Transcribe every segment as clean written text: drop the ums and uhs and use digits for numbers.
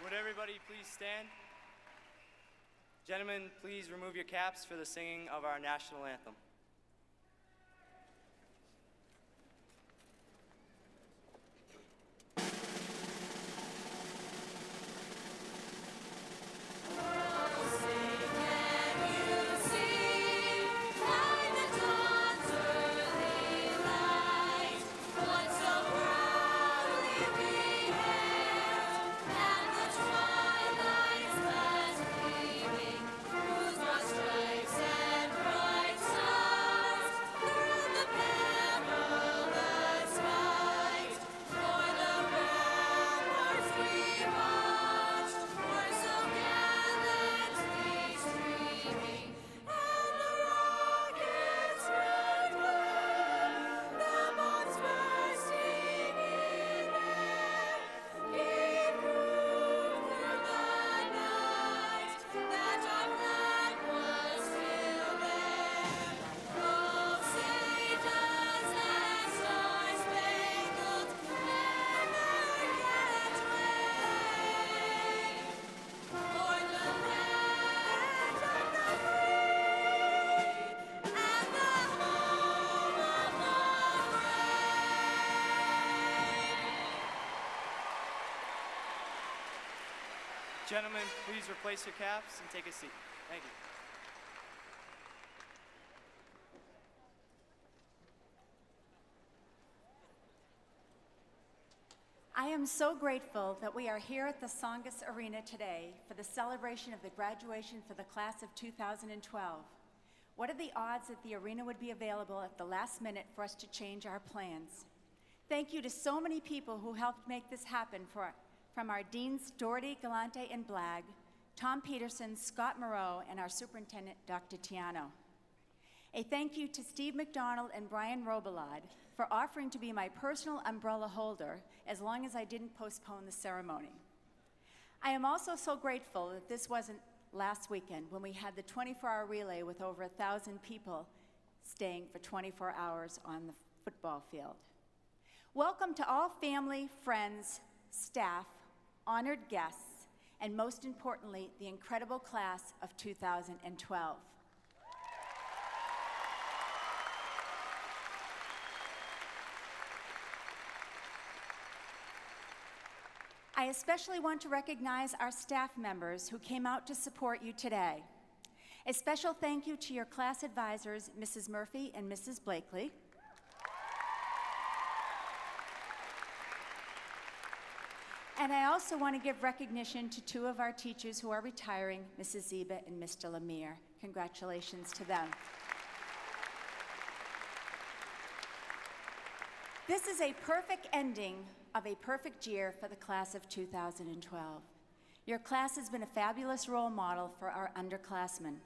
Would everybody please stand? Gentlemen, please remove your caps for the singing of our national anthem. Gentlemen, please replace your caps and take a seat. Thank you. I am so grateful that we are here at the Tsongas Arena today for the celebration of the graduation for the class of 2012. What are the odds that the arena would be available at the last minute for us to change our plans? Thank you to so many people who helped make this happen, from our deans Doherty, Galante, and Blagg, Tom Peterson, Scott Moreau, and our superintendent, Dr. Tiano. A thank you to Steve McDonald and Brian Robelad for offering to be my personal umbrella holder as long as I didn't postpone the ceremony. I am also so grateful that this wasn't last weekend when we had the 24-hour relay with over 1,000 people staying for 24 hours on the football field. Welcome to all family, friends, staff, honored guests, and most importantly, the incredible class of 2012. I especially want to recognize our staff members who came out to support you today. A special thank you to your class advisors, Mrs. Murphy and Mrs. Blakely. And I also want to give recognition to two of our teachers who are retiring, Mrs. Ziba and Mr. Lemire. Congratulations to them. This is a perfect ending of a perfect year for the class of 2012. Your class has been a fabulous role model for our underclassmen.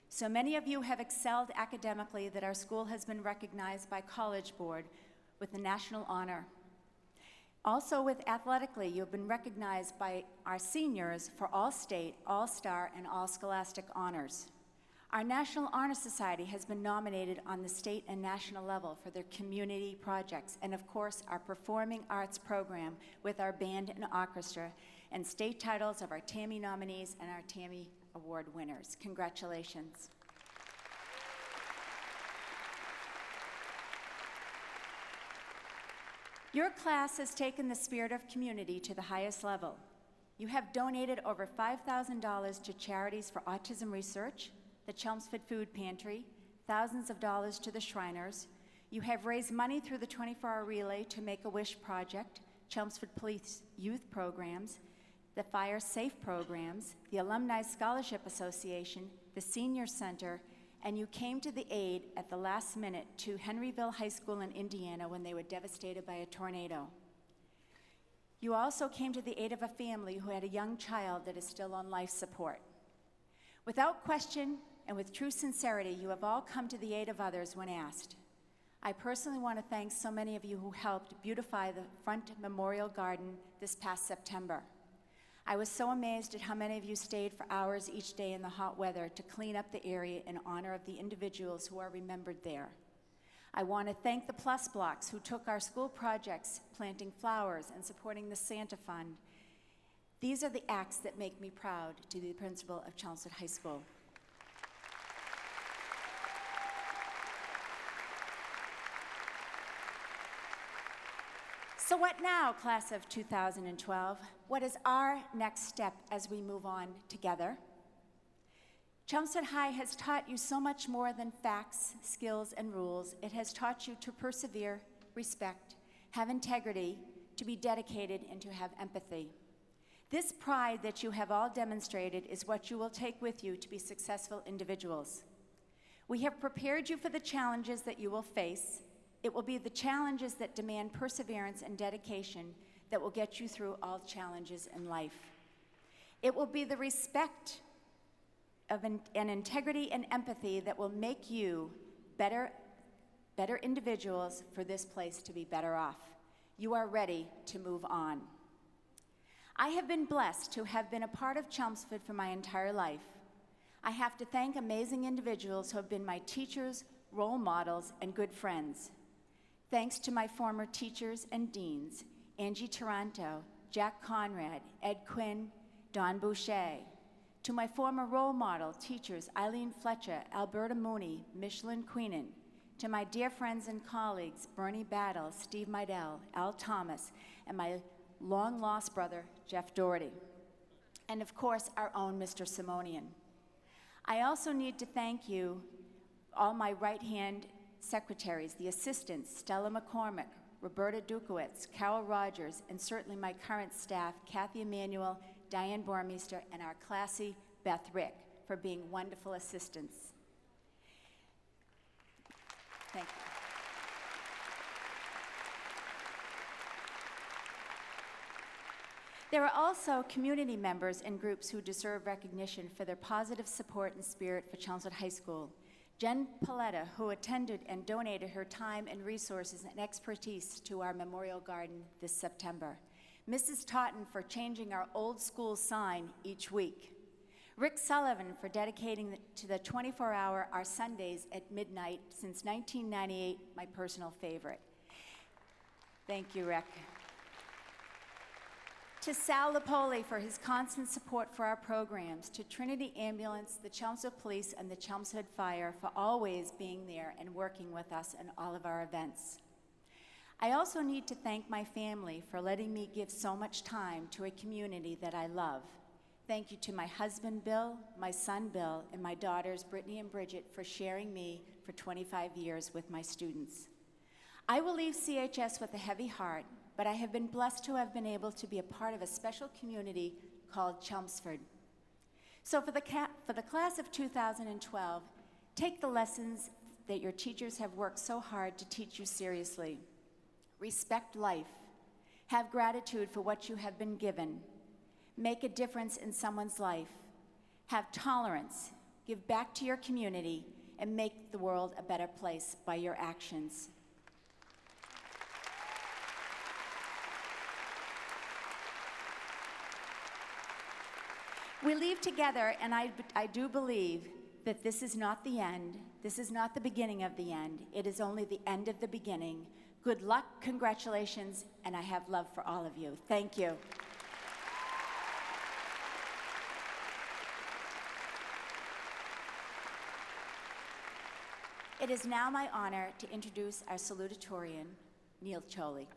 So many of you have excelled academically that our school has been recognized by College Board with the national honor. Also with athletically, you've been recognized by our seniors for All-State, All-Star, and All-Scholastic honors. Our National Honor Society has been nominated on the state and national level for their community projects, and of course, our performing arts program with our band and orchestra, and state titles of our TAMI nominees and our TAMI Award winners. Congratulations. Your class has taken the spirit of community to the highest level. You have donated over $5,000 to charities for autism research, the Chelmsford Food Pantry, thousands of dollars to the Shriners. You have raised money through the 24-hour relay to Make-A-Wish Project, Chelmsford Police Youth Programs, the Fire Safe Programs, the Alumni Scholarship Association, the Senior Center, and you came to the aid at the last minute to Henryville High School in Indiana when they were devastated by a tornado. You also came to the aid of a family who had a young child that is still on life support. Without question and with true sincerity, you have all come to the aid of others when asked. I personally want to thank so many of you who helped beautify the front memorial garden this past September. I was so amazed at how many of you stayed for hours each day in the hot weather to clean up the area in honor of the individuals who are remembered there. I want to thank the Plus Blocks who took our school projects, planting flowers and supporting the Santa Fund, These are the acts that make me proud to be the principal of Chelmsford High School. So what now, class of 2012? What is our next step as we move on together? Chelmsford High has taught you so much more than facts, skills, and rules. It has taught you to persevere, respect, have integrity, to be dedicated, and to have empathy. This pride that you have all demonstrated is what you will take with you to be successful individuals. We have prepared you for the challenges that you will face. It will be the challenges that demand perseverance and dedication that will get you through all challenges in life. It will be the respect of and integrity and empathy that will make you better individuals for this place to be better off. You are ready to move on. I have been blessed to have been a part of Chelmsford for my entire life. I have to thank amazing individuals who have been my teachers, role models, and good friends. Thanks to my former teachers and deans, Angie Taranto, Jack Conrad, Ed Quinn, Don Boucher. To my former role model teachers, Eileen Fletcher, Alberta Mooney, Michelin Queenan. To my dear friends and colleagues, Bernie Battle, Steve Meidel, Al Thomas, and my long-lost brother, Jeff Doherty. And of course, our own Mr. Simonian. I also need to thank you, all my right-hand secretaries, the assistants, Stella McCormick, Roberta Dukowitz, Carol Rogers, and certainly my current staff, Kathy Emanuel, Diane Bormeister, and our classy Beth Rick, for being wonderful assistants. Thank you. There are also community members and groups who deserve recognition for their positive support and spirit for Chelmsford High School. Jen Paletta, who attended and donated her time and resources and expertise to our Memorial Garden this September. Mrs. Totten for changing our old school sign each week. Rick Sullivan for dedicating to the 24-hour Our Sundays at midnight since 1998, my personal favorite. Thank you, Rick. To Sal Lipoli for his constant support for our programs, to Trinity Ambulance, the Chelmsford Police, and the Chelmsford Fire for always being there and working with us in all of our events. I also need to thank my family for letting me give so much time to a community that I love. Thank you to my husband, Bill, my son, Bill, and my daughters, Brittany and Bridget, for sharing me for 25 years with my students. I will leave CHS with a heavy heart, but I have been blessed to have been able to be a part of a special community called Chelmsford. So for the class of 2012, take the lessons that your teachers have worked so hard to teach you seriously. Respect life. Have gratitude for what you have been given. Make a difference in someone's life. Have tolerance. Give back to your community and make the world a better place by your actions. We leave together, and I do believe that this is not the end. This is not the beginning of the end. It is only the end of the beginning. Good luck, congratulations, and I have love for all of you. Thank you. It is now my honor to introduce our salutatorian, Neil Choli.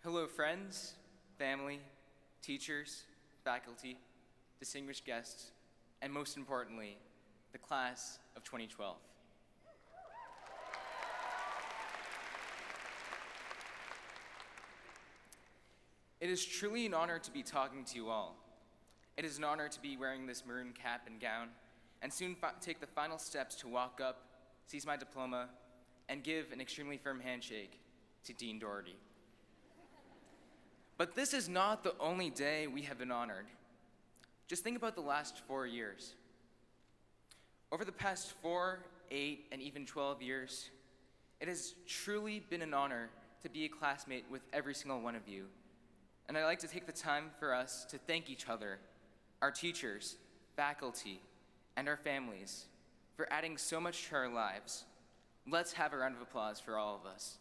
Hello, friends, family, teachers, faculty, distinguished guests, and most importantly, the class of 2012. It is truly an honor to be talking to you all. It is an honor to be wearing this maroon cap and gown, and soon take the final steps to walk up, seize my diploma, and give an extremely firm handshake to Dean Doherty. But this is not the only day we have been honored. Just think about the last 4 years. Over the past 4, 8, and even 12 years, it has truly been an honor to be a classmate with every single one of you. And I'd like to take the time for us to thank each other, our teachers, faculty, and our families for adding so much to our lives. Let's have a round of applause for all of us.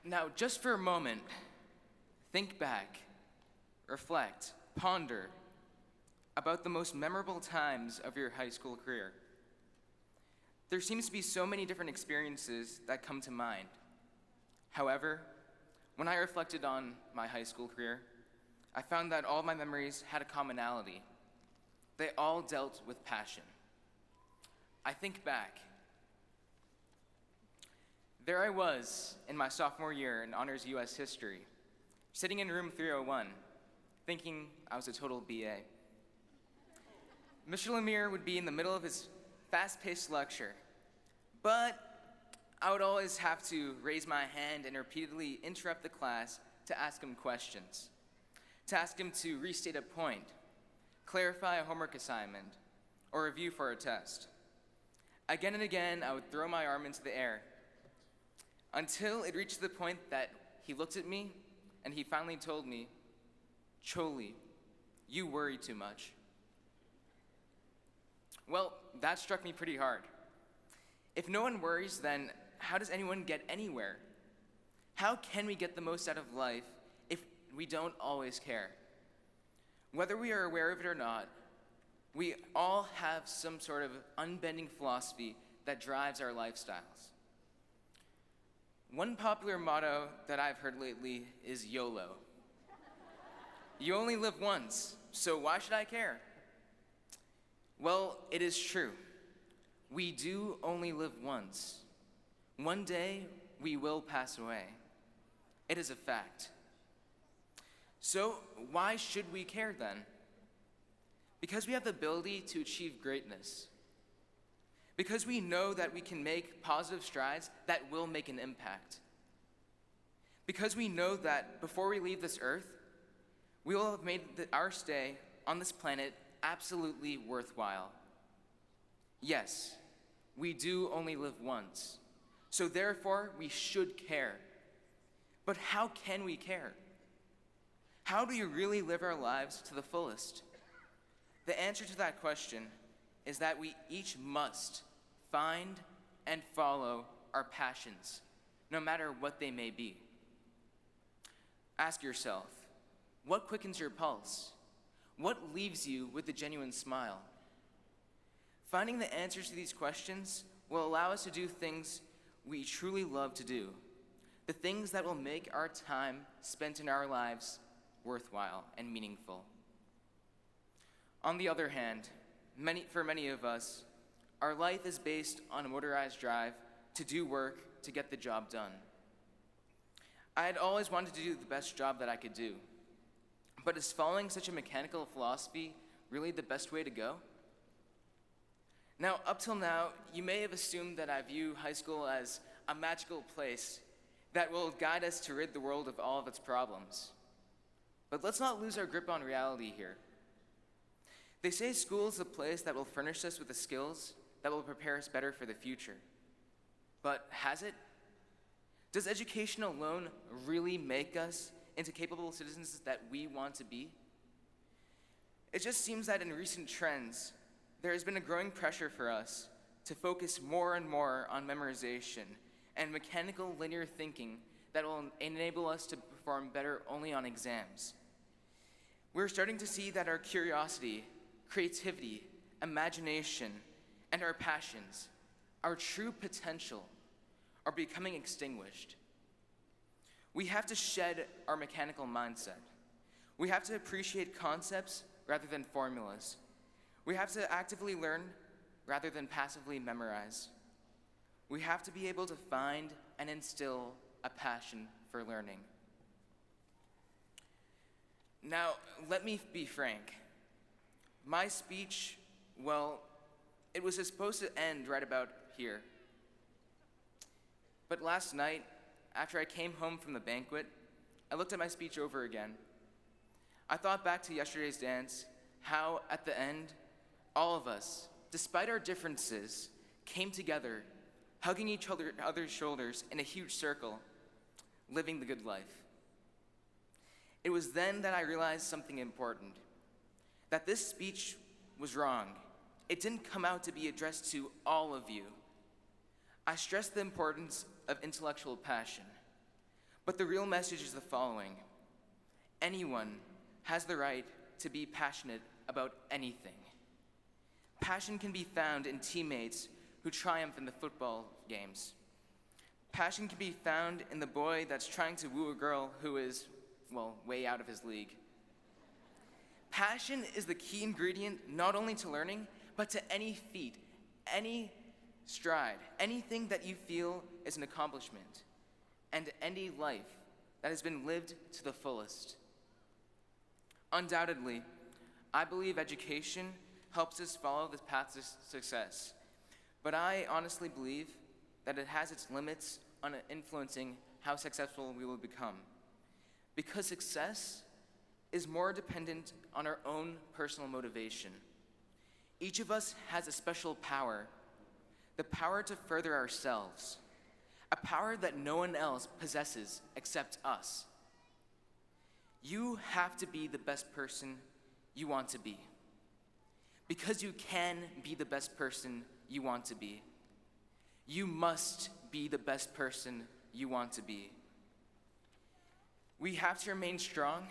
Now, just for a moment, think back, reflect, ponder about the most memorable times of your high school career. There seems to be so many different experiences that come to mind. However, when I reflected on my high school career, I found that all my memories had a commonality. They all dealt with passion. I think back. There I was in my sophomore year in Honors US History, sitting in room 301, thinking I was a total BA. Mr. Lemire would be in the middle of his fast-paced lecture, but I would always have to raise my hand and repeatedly interrupt the class to ask him questions, to ask him to restate a point, clarify a homework assignment, or review for a test. Again and again, I would throw my arm into the air until it reached the point that he looked at me and he finally told me, "Choli, you worry too much." Well, that struck me pretty hard. If no one worries, then how does anyone get anywhere? How can we get the most out of life if we don't always care? Whether we are aware of it or not, we all have some sort of unbending philosophy that drives our lifestyles. One popular motto that I've heard lately is YOLO. You only live once, so why should I care? Well, it is true. We do only live once. One day, we will pass away. It is a fact. So, why should we care then? Because we have the ability to achieve greatness. Because we know that we can make positive strides that will make an impact. Because we know that before we leave this earth, we will have made our stay on this planet absolutely worthwhile. Yes, we do only live once, so therefore we should care. But how can we care? How do you really live our lives to the fullest? The answer to that question is that we each must find and follow our passions, no matter what they may be. Ask yourself, what quickens your pulse? What leaves you with a genuine smile? Finding the answers to these questions will allow us to do things we truly love to do, the things that will make our time spent in our lives worthwhile and meaningful. On the other hand, for many of us, our life is based on a motorized drive to do work to get the job done. I had always wanted to do the best job that I could do, but is following such a mechanical philosophy really the best way to go? Now, up till now, you may have assumed that I view high school as a magical place that will guide us to rid the world of all of its problems. But let's not lose our grip on reality here. They say school is the place that will furnish us with the skills that will prepare us better for the future. But has it? Does education alone really make us into capable citizens that we want to be? It just seems that in recent trends, there has been a growing pressure for us to focus more and more on memorization and mechanical linear thinking that will enable us to perform better only on exams. We're starting to see that our curiosity, creativity, imagination, and our passions, our true potential, are becoming extinguished. We have to shed our mechanical mindset. We have to appreciate concepts rather than formulas. We have to actively learn rather than passively memorize. We have to be able to find and instill a passion for learning. Now, let me be frank. My speech, well, It was supposed to end right about here. But last night, after I came home from the banquet, I looked at my speech over again. I thought back to yesterday's dance, how at the end, all of us, despite our differences, came together, hugging each other's shoulders in a huge circle, living the good life. It was then that I realized something important, that this speech was wrong. It didn't come out to be addressed to all of you. I stressed the importance of intellectual passion, but the real message is the following. Anyone has the right to be passionate about anything. Passion can be found in teammates who triumph in the football games. Passion can be found in the boy that's trying to woo a girl who is, well, way out of his league. Passion is the key ingredient not only to learning, but to any feat, any stride, anything that you feel is an accomplishment, and any life that has been lived to the fullest. Undoubtedly, I believe education helps us follow this path to success, but I honestly believe that it has its limits on influencing how successful we will become, because success is more dependent on our own personal motivation. Each of us has a special power, the power to further ourselves, a power that no one else possesses except us. You have to be the best person you want to be, because you can be the best person you want to be. You must be the best person you want to be. We have to remain strong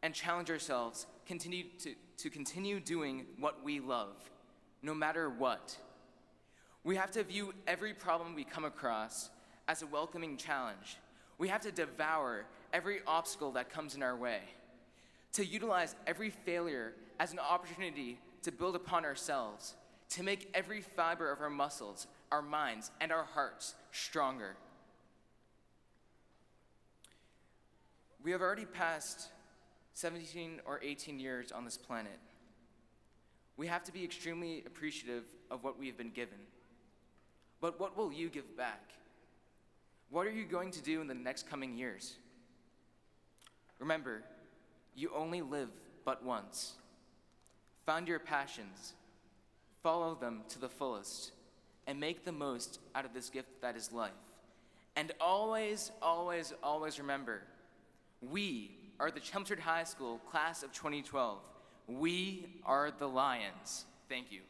and challenge ourselves to continue doing what we love, no matter what. We have to view every problem we come across as a welcoming challenge. We have to devour every obstacle that comes in our way, to utilize every failure as an opportunity to build upon ourselves, to make every fiber of our muscles, our minds, and our hearts stronger. We have already passed 17 or 18 years on this planet. We have to be extremely appreciative of what we have been given. But what will you give back? What are you going to do in the next coming years? Remember, you only live but once. Find your passions, follow them to the fullest, and make the most out of this gift that is life. And always, always, always remember, we are the Chelmsford High School class of 2012. We are the Lions. Thank you.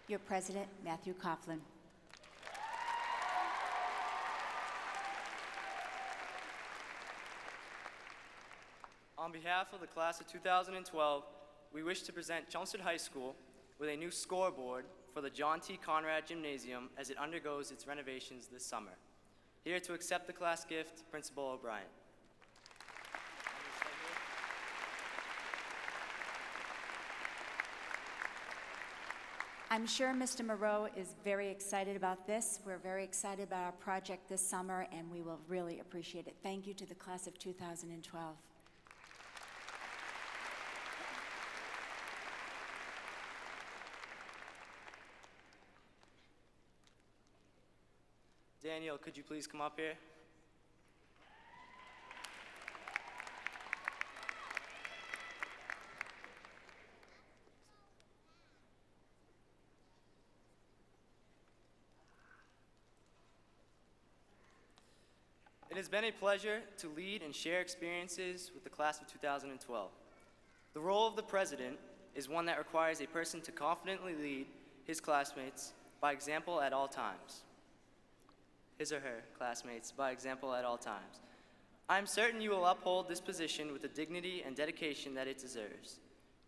Your president, Matthew Coughlin. On behalf of the class of 2012, we wish to present Chelmsford High School with a new scoreboard for the John T. Conrad Gymnasium as it undergoes its renovations this summer. Here to accept the class gift, Principal O'Brien. I'm sure Mr. Moreau is very excited about this. We're very excited about our project this summer, and we will really appreciate it. Thank you to the class of 2012. Daniel, could you please come up here? It has been a pleasure to lead and share experiences with the class of 2012. The role of the president is one that requires a person to confidently lead his classmates by example at all times. His or her classmates by example at all times. I am certain you will uphold this position with the dignity and dedication that it deserves.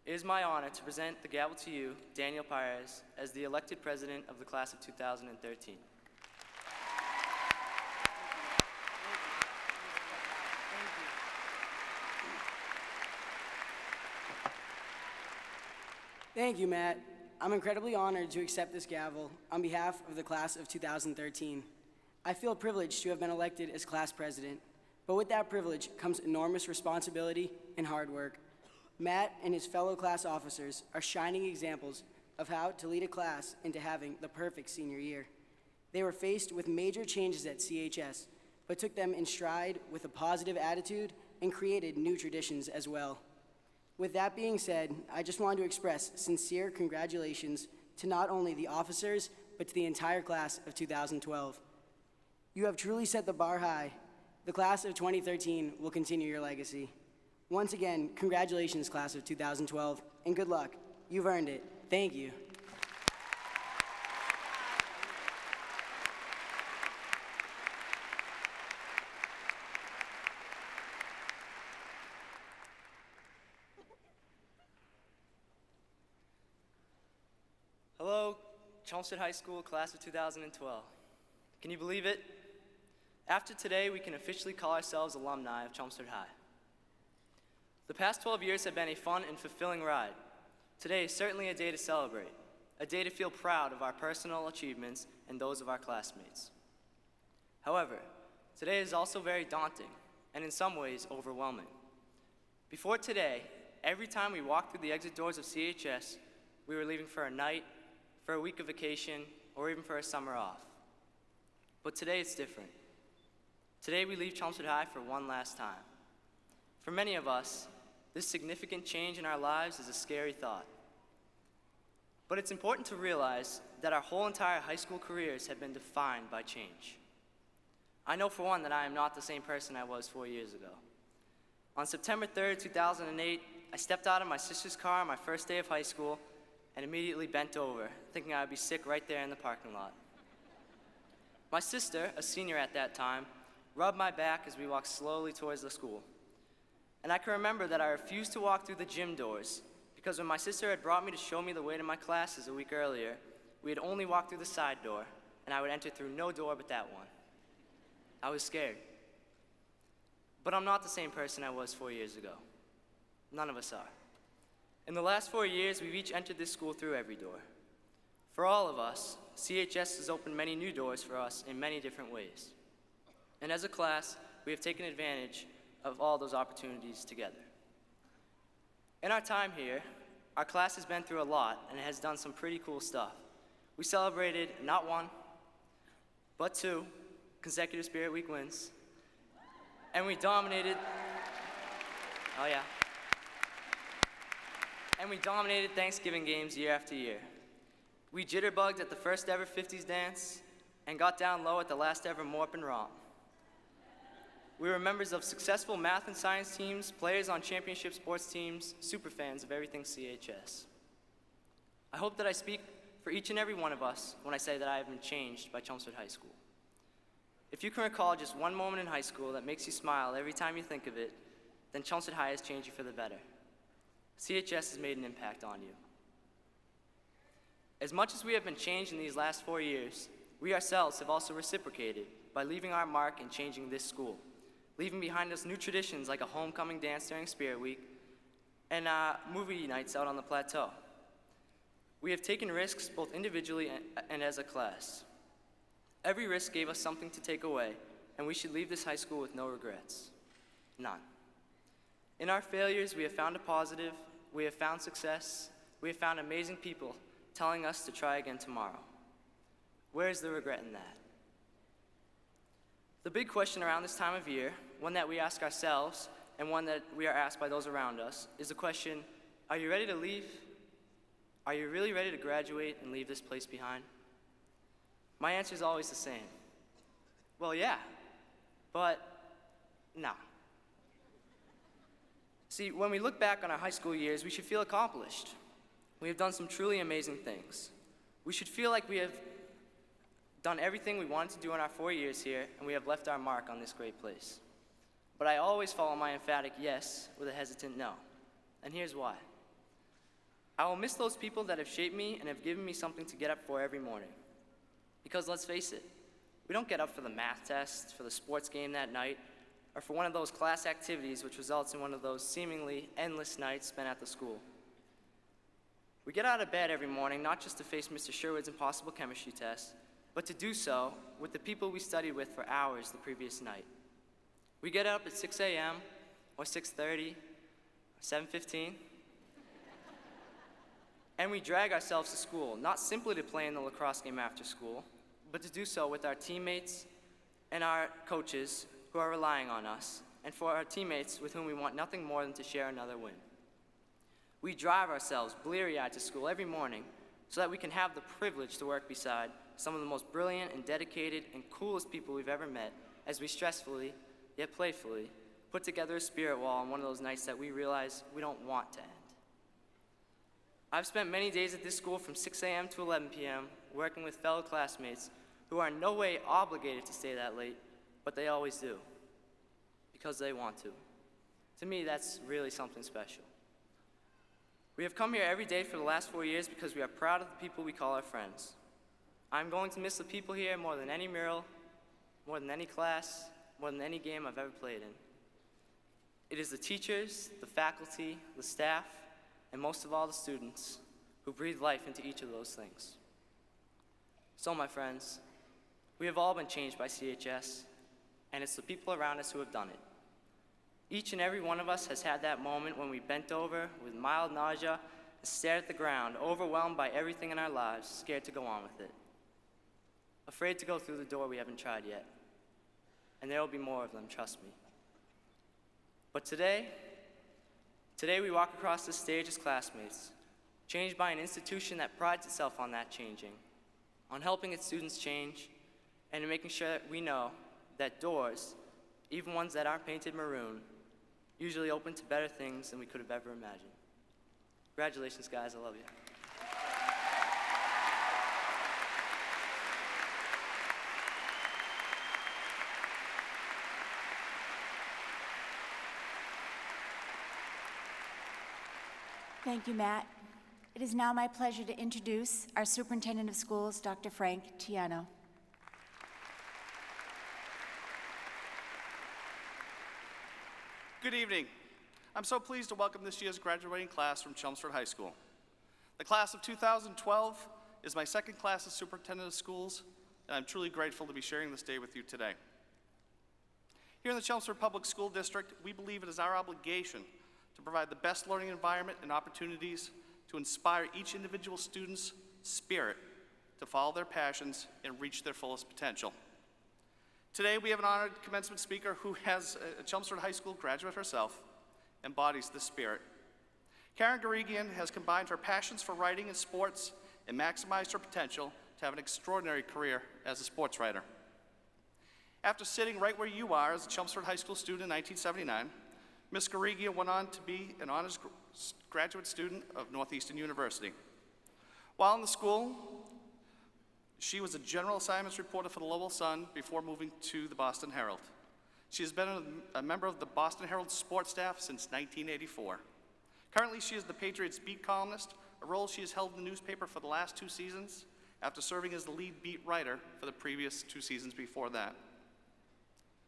It is my honor to present the gavel to you, Daniel Pires, as the elected president of the class of 2013. Thank you, Matt. I'm incredibly honored to accept this gavel on behalf of the class of 2013. I feel privileged to have been elected as class president, but with that privilege comes enormous responsibility and hard work. Matt and his fellow class officers are shining examples of how to lead a class into having the perfect senior year. They were faced with major changes at CHS, but took them in stride with a positive attitude and created new traditions as well. With that being said, I just want to express sincere congratulations to not only the officers, but to the entire class of 2012. You have truly set the bar high. The class of 2013 will continue your legacy. Once again, congratulations, class of 2012, and good luck. You've earned it. Thank you. Hello, Chelmsford High School, class of 2012. Can you believe it? After today, we can officially call ourselves alumni of Chelmsford High. The past 12 years have been a fun and fulfilling ride. Today is certainly a day to celebrate, a day to feel proud of our personal achievements and those of our classmates. However, today is also very daunting and in some ways overwhelming. Before today, every time we walked through the exit doors of CHS, we were leaving for a night, for a week of vacation, or even for a summer off. But today it's different. Today we leave Chelmsford High for one last time. For many of us, this significant change in our lives is a scary thought. But it's important to realize that our whole entire high school careers have been defined by change. I know for one that I am not the same person I was 4 years ago. On September 3rd, 2008, I stepped out of my sister's car on my first day of high school and immediately bent over, thinking I would be sick right there in the parking lot. My sister, a senior at that time, rubbed my back as we walked slowly towards the school. And I can remember that I refused to walk through the gym doors because when my sister had brought me to show me the way to my classes a week earlier, we had only walked through the side door, and I would enter through no door but that one. I was scared. But I'm not the same person I was 4 years ago. None of us are. In the last 4 years, we've each entered this school through every door. For all of us, CHS has opened many new doors for us in many different ways. And as a class, we have taken advantage of all those opportunities together. In our time here, our class has been through a lot and has done some pretty cool stuff. We celebrated not one, but 2 consecutive Spirit Week wins. And we dominated, oh yeah. And we dominated Thanksgiving games year after year. We jitterbugged at the first ever 50s dance and got down low at the last ever Morp and Romp. We were members of successful math and science teams, players on championship sports teams, super fans of everything CHS. I hope that I speak for each and every one of us when I say that I have been changed by Chelmsford High School. If you can recall just one moment in high school that makes you smile every time you think of it, then Chelmsford High has changed you for the better. CHS has made an impact on you. As much as we have been changed in these last 4 years, we ourselves have also reciprocated by leaving our mark and changing this school, leaving behind us new traditions like a homecoming dance during Spirit Week and movie nights out on the plateau. We have taken risks both individually and as a class. Every risk gave us something to take away, and we should leave this high school with no regrets. None. In our failures, we have found a positive, we have found success, we have found amazing people telling us to try again tomorrow. Where is the regret in that? The big question around this time of year, one that we ask ourselves and one that we are asked by those around us, is the question, are you ready to leave? Are you really ready to graduate and leave this place behind? My answer is always the same. Well, yeah, but no. See, when we look back on our high school years, we should feel accomplished. We have done some truly amazing things. We should feel like we have done everything we wanted to do in our 4 years here, and we have left our mark on this great place. But I always follow my emphatic yes with a hesitant no, and here's why. I will miss those people that have shaped me and have given me something to get up for every morning. Because let's face it, we don't get up for the math test, for the sports game that night, or for one of those class activities which results in one of those seemingly endless nights spent at the school. We get out of bed every morning not just to face Mr. Sherwood's impossible chemistry test, but to do so with the people we studied with for hours the previous night. We get up at 6 a.m. or 6:30, or 7:15, and we drag ourselves to school, not simply to play in the lacrosse game after school, but to do so with our teammates and our coaches who are relying on us, and for our teammates with whom we want nothing more than to share another win. We drive ourselves bleary-eyed to school every morning so that we can have the privilege to work beside some of the most brilliant and dedicated and coolest people we've ever met as we stressfully, yet playfully, put together a spirit wall on one of those nights that we realize we don't want to end. I've spent many days at this school from 6 a.m. to 11 p.m. working with fellow classmates who are in no way obligated to stay that late, but they always do, because they want to. To me, that's really something special. We have come here every day for the last 4 years because we are proud of the people we call our friends. I'm going to miss the people here more than any mural, more than any class, more than any game I've ever played in. It is the teachers, the faculty, the staff, and most of all the students who breathe life into each of those things. So, my friends, we have all been changed by CHS, and it's the people around us who have done it. Each and every one of us has had that moment when we bent over with mild nausea and stared at the ground, overwhelmed by everything in our lives, scared to go on with it. Afraid to go through the door we haven't tried yet. And there will be more of them, trust me. But today we walk across this stage as classmates, changed by an institution that prides itself on that changing, on helping its students change, and in making sure that we know that doors, even ones that aren't painted maroon, usually open to better things than we could have ever imagined. Congratulations, guys. I love you. Thank you, Matt. It is now my pleasure to introduce our Superintendent of Schools, Dr. Frank Tiano. Good evening. I'm so pleased to welcome this year's graduating class from Chelmsford High School. The class of 2012 is my second class as Superintendent of Schools, and I'm truly grateful to be sharing this day with you today. Here in the Chelmsford Public School District, we believe it is our obligation to provide the best learning environment and opportunities to inspire each individual student's spirit to follow their passions and reach their fullest potential. Today, we have an honored commencement speaker who has a Chelmsford High School graduate herself, embodies this spirit. Karen Garigian has combined her passions for writing and sports and maximized her potential to have an extraordinary career as a sports writer. After sitting right where you are as a Chelmsford High School student in 1979, Ms. Garigian went on to be an honors graduate student of Northeastern University. While in the school, she was a general assignments reporter for the Lowell Sun before moving to the Boston Herald. She has been a member of the Boston Herald sports staff since 1984. Currently, she is the Patriots beat columnist, a role she has held in the newspaper for the last 2 seasons, after serving as the lead beat writer for the previous 2 seasons before that.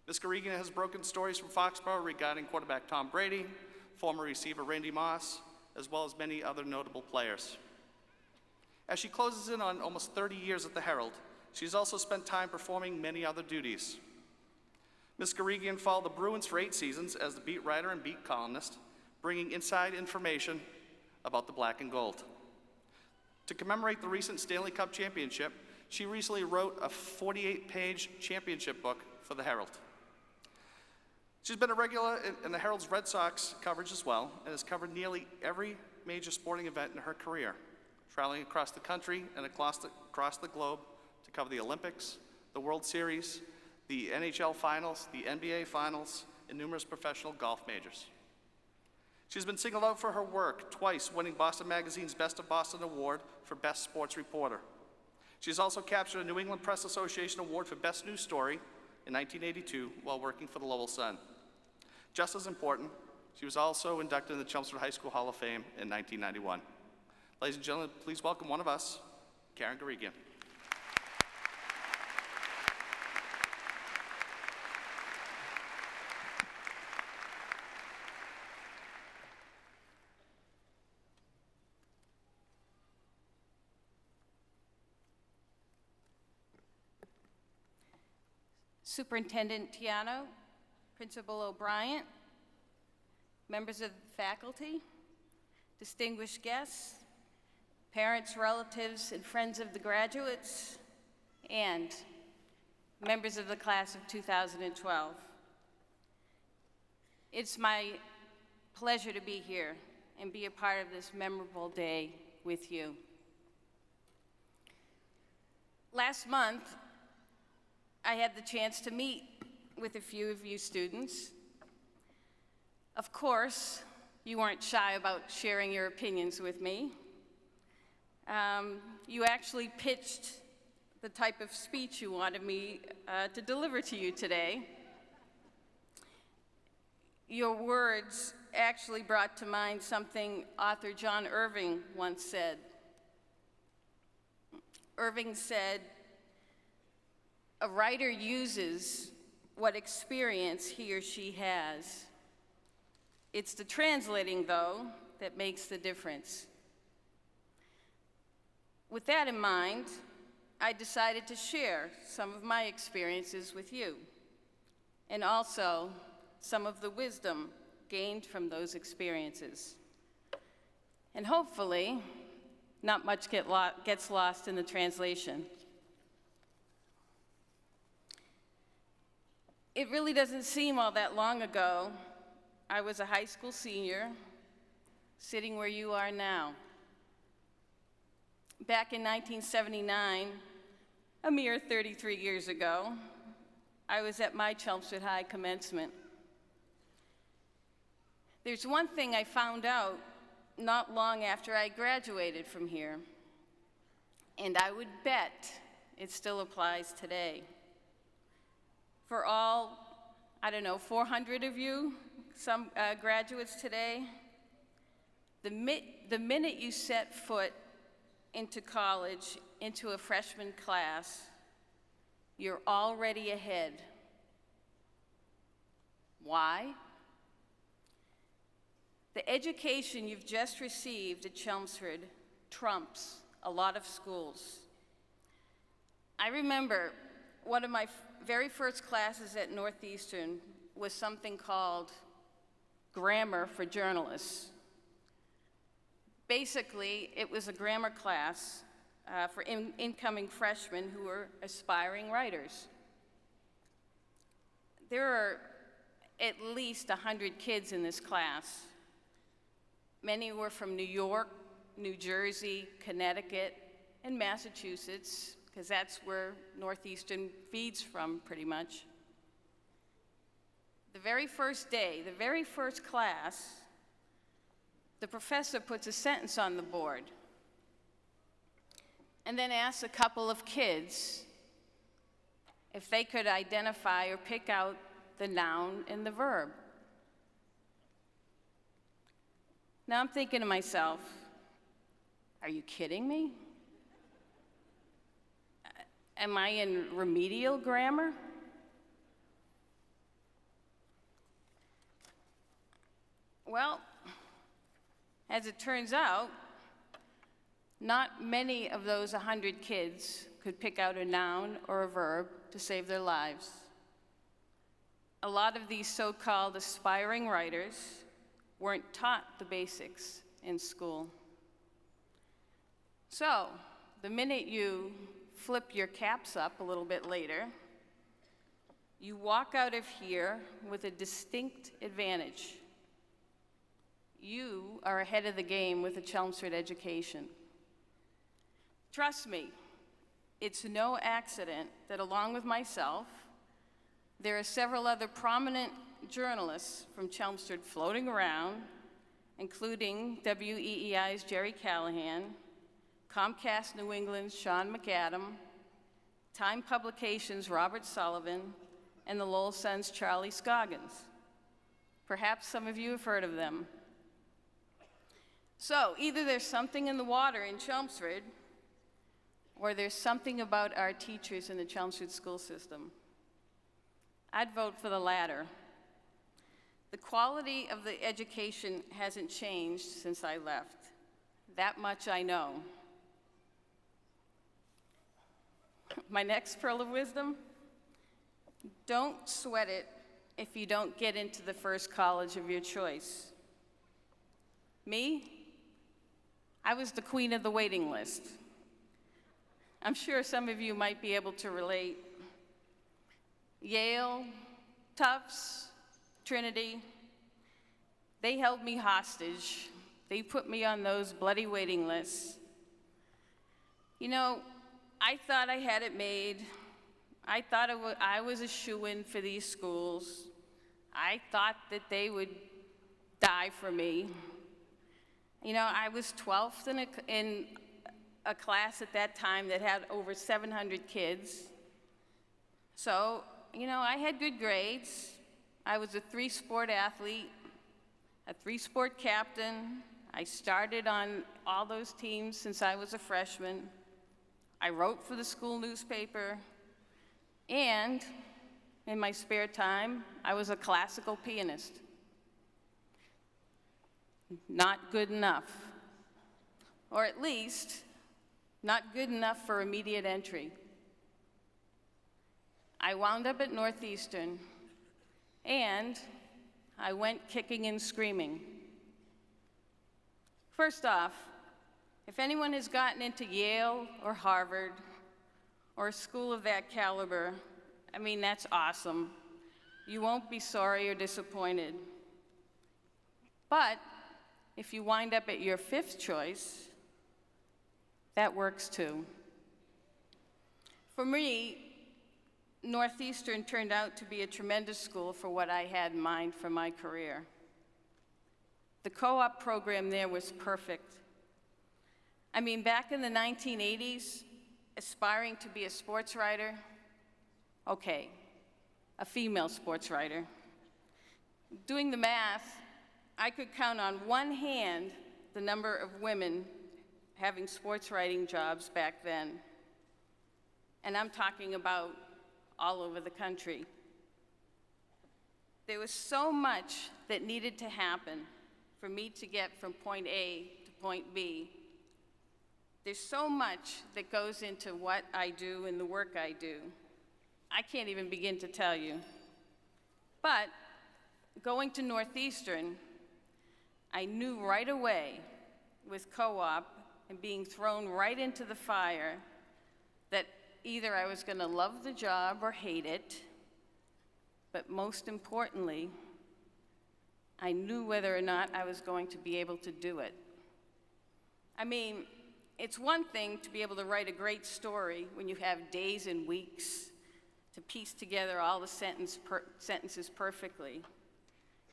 Ms. Garigian has broken stories from Foxborough regarding quarterback Tom Brady, former receiver Randy Moss, as well as many other notable players. As she closes in on almost 30 years at the Herald, she's also spent time performing many other duties. Ms. Garigian followed the Bruins for 8 seasons as the beat writer and beat columnist, bringing inside information about the black and gold. To commemorate the recent Stanley Cup championship, she recently wrote a 48-page championship book for the Herald. She's been a regular in the Herald's Red Sox coverage as well, and has covered nearly every major sporting event in her career, traveling across the country and across the globe to cover the Olympics, the World Series, the NHL Finals, the NBA Finals, and numerous professional golf majors. She's been singled out for her work, twice winning Boston Magazine's Best of Boston Award for Best Sports Reporter. She's also captured a New England Press Association Award for Best News Story in 1982 while working for the Lowell Sun. Just as important, she was also inducted in the Chelmsford High School Hall of Fame in 1991. Ladies and gentlemen, please welcome one of us, Karen Garigian. Superintendent Tiano, Principal O'Brien, members of the faculty, distinguished guests, parents, relatives, and friends of the graduates, and members of the class of 2012. It's my pleasure to be here and be a part of this memorable day with you. Last month, I had the chance to meet with a few of you students. Of course, you weren't shy about sharing your opinions with me. You actually pitched the type of speech you wanted me to deliver to you today. Your words actually brought to mind something author John Irving once said. Irving said, "A writer uses what experience he or she has. It's the translating, though, that makes the difference." With that in mind, I decided to share some of my experiences with you, and also some of the wisdom gained from those experiences. And hopefully, not much gets lost in the translation. It really doesn't seem all that long ago, I was a high school senior, sitting where you are now. Back in 1979, a mere 33 years ago, I was at my Chelmsford High commencement. There's one thing I found out not long after I graduated from here, and I would bet it still applies today. For all, 400 of you, some graduates today, the minute you set foot into college, into a freshman class, you're already ahead. Why? The education you've just received at Chelmsford trumps a lot of schools. I remember one of my very first classes at Northeastern was something called Grammar for Journalists. Basically, it was a grammar class for incoming freshmen who were aspiring writers. There are at least 100 kids in this class. Many were from New York, New Jersey, Connecticut, and Massachusetts, because that's where Northeastern feeds from, pretty much. The very first day, the very first class, the professor puts a sentence on the board and then asks a couple of kids if they could identify or pick out the noun and the verb. Now I'm thinking to myself, are you kidding me? Am I in remedial grammar? Well, as it turns out, not many of those 100 kids could pick out a noun or a verb to save their lives. A lot of these so-called aspiring writers weren't taught the basics in school. So, the minute you flip your caps up a little bit later, you walk out of here with a distinct advantage. You are ahead of the game with a Chelmsford education. Trust me, it's no accident that along with myself, there are several other prominent journalists from Chelmsford floating around, including WEEI's Jerry Callahan, Comcast New England's Sean McAdam, Time Publications' Robert Sullivan, and the Lowell Sun's Charlie Scoggins. Perhaps some of you have heard of them. So either there's something in the water in Chelmsford, or there's something about our teachers in the Chelmsford school system. I'd vote for the latter. The quality of the education hasn't changed since I left. That much I know. My next pearl of wisdom, Don't sweat it if you don't get into the first college of your choice. Me? I was the queen of the waiting list. I'm sure some of you might be able to relate. Yale, Tufts, Trinity, they held me hostage. They put me on those bloody waiting lists. You know, I thought I had it made. I thought I was a shoo-in for these schools. I thought that they would die for me. You know, I was 12th in a class at that time that had over 700 kids. So, you know, I had good grades. I was a 3-sport athlete, a 3-sport captain. I started on all those teams since I was a freshman. I wrote for the school newspaper. And in my spare time, I was a classical pianist. Not good enough. Or at least, not good enough for immediate entry. I wound up at Northeastern, and I went kicking and screaming. First off, if anyone has gotten into Yale or Harvard or a school of that caliber, I mean, that's awesome. You won't be sorry or disappointed. But if you wind up at your 5th choice, that works too. For me, Northeastern turned out to be a tremendous school for what I had in mind for my career. The co-op program there was perfect. I mean, back in the 1980s, aspiring to be a sports writer, okay, a female sports writer. Doing the math, I could count on one hand the number of women having sports writing jobs back then. And I'm talking about all over the country. There was so much that needed to happen for me to get from point A to point B. There's so much that goes into what I do and the work I do. I can't even begin to tell you. But going to Northeastern, I knew right away with co-op and being thrown right into the fire that either I was going to love the job or hate it, but most importantly, I knew whether or not I was going to be able to do it. I mean, it's one thing to be able to write a great story when you have days and weeks to piece together all the sentences perfectly.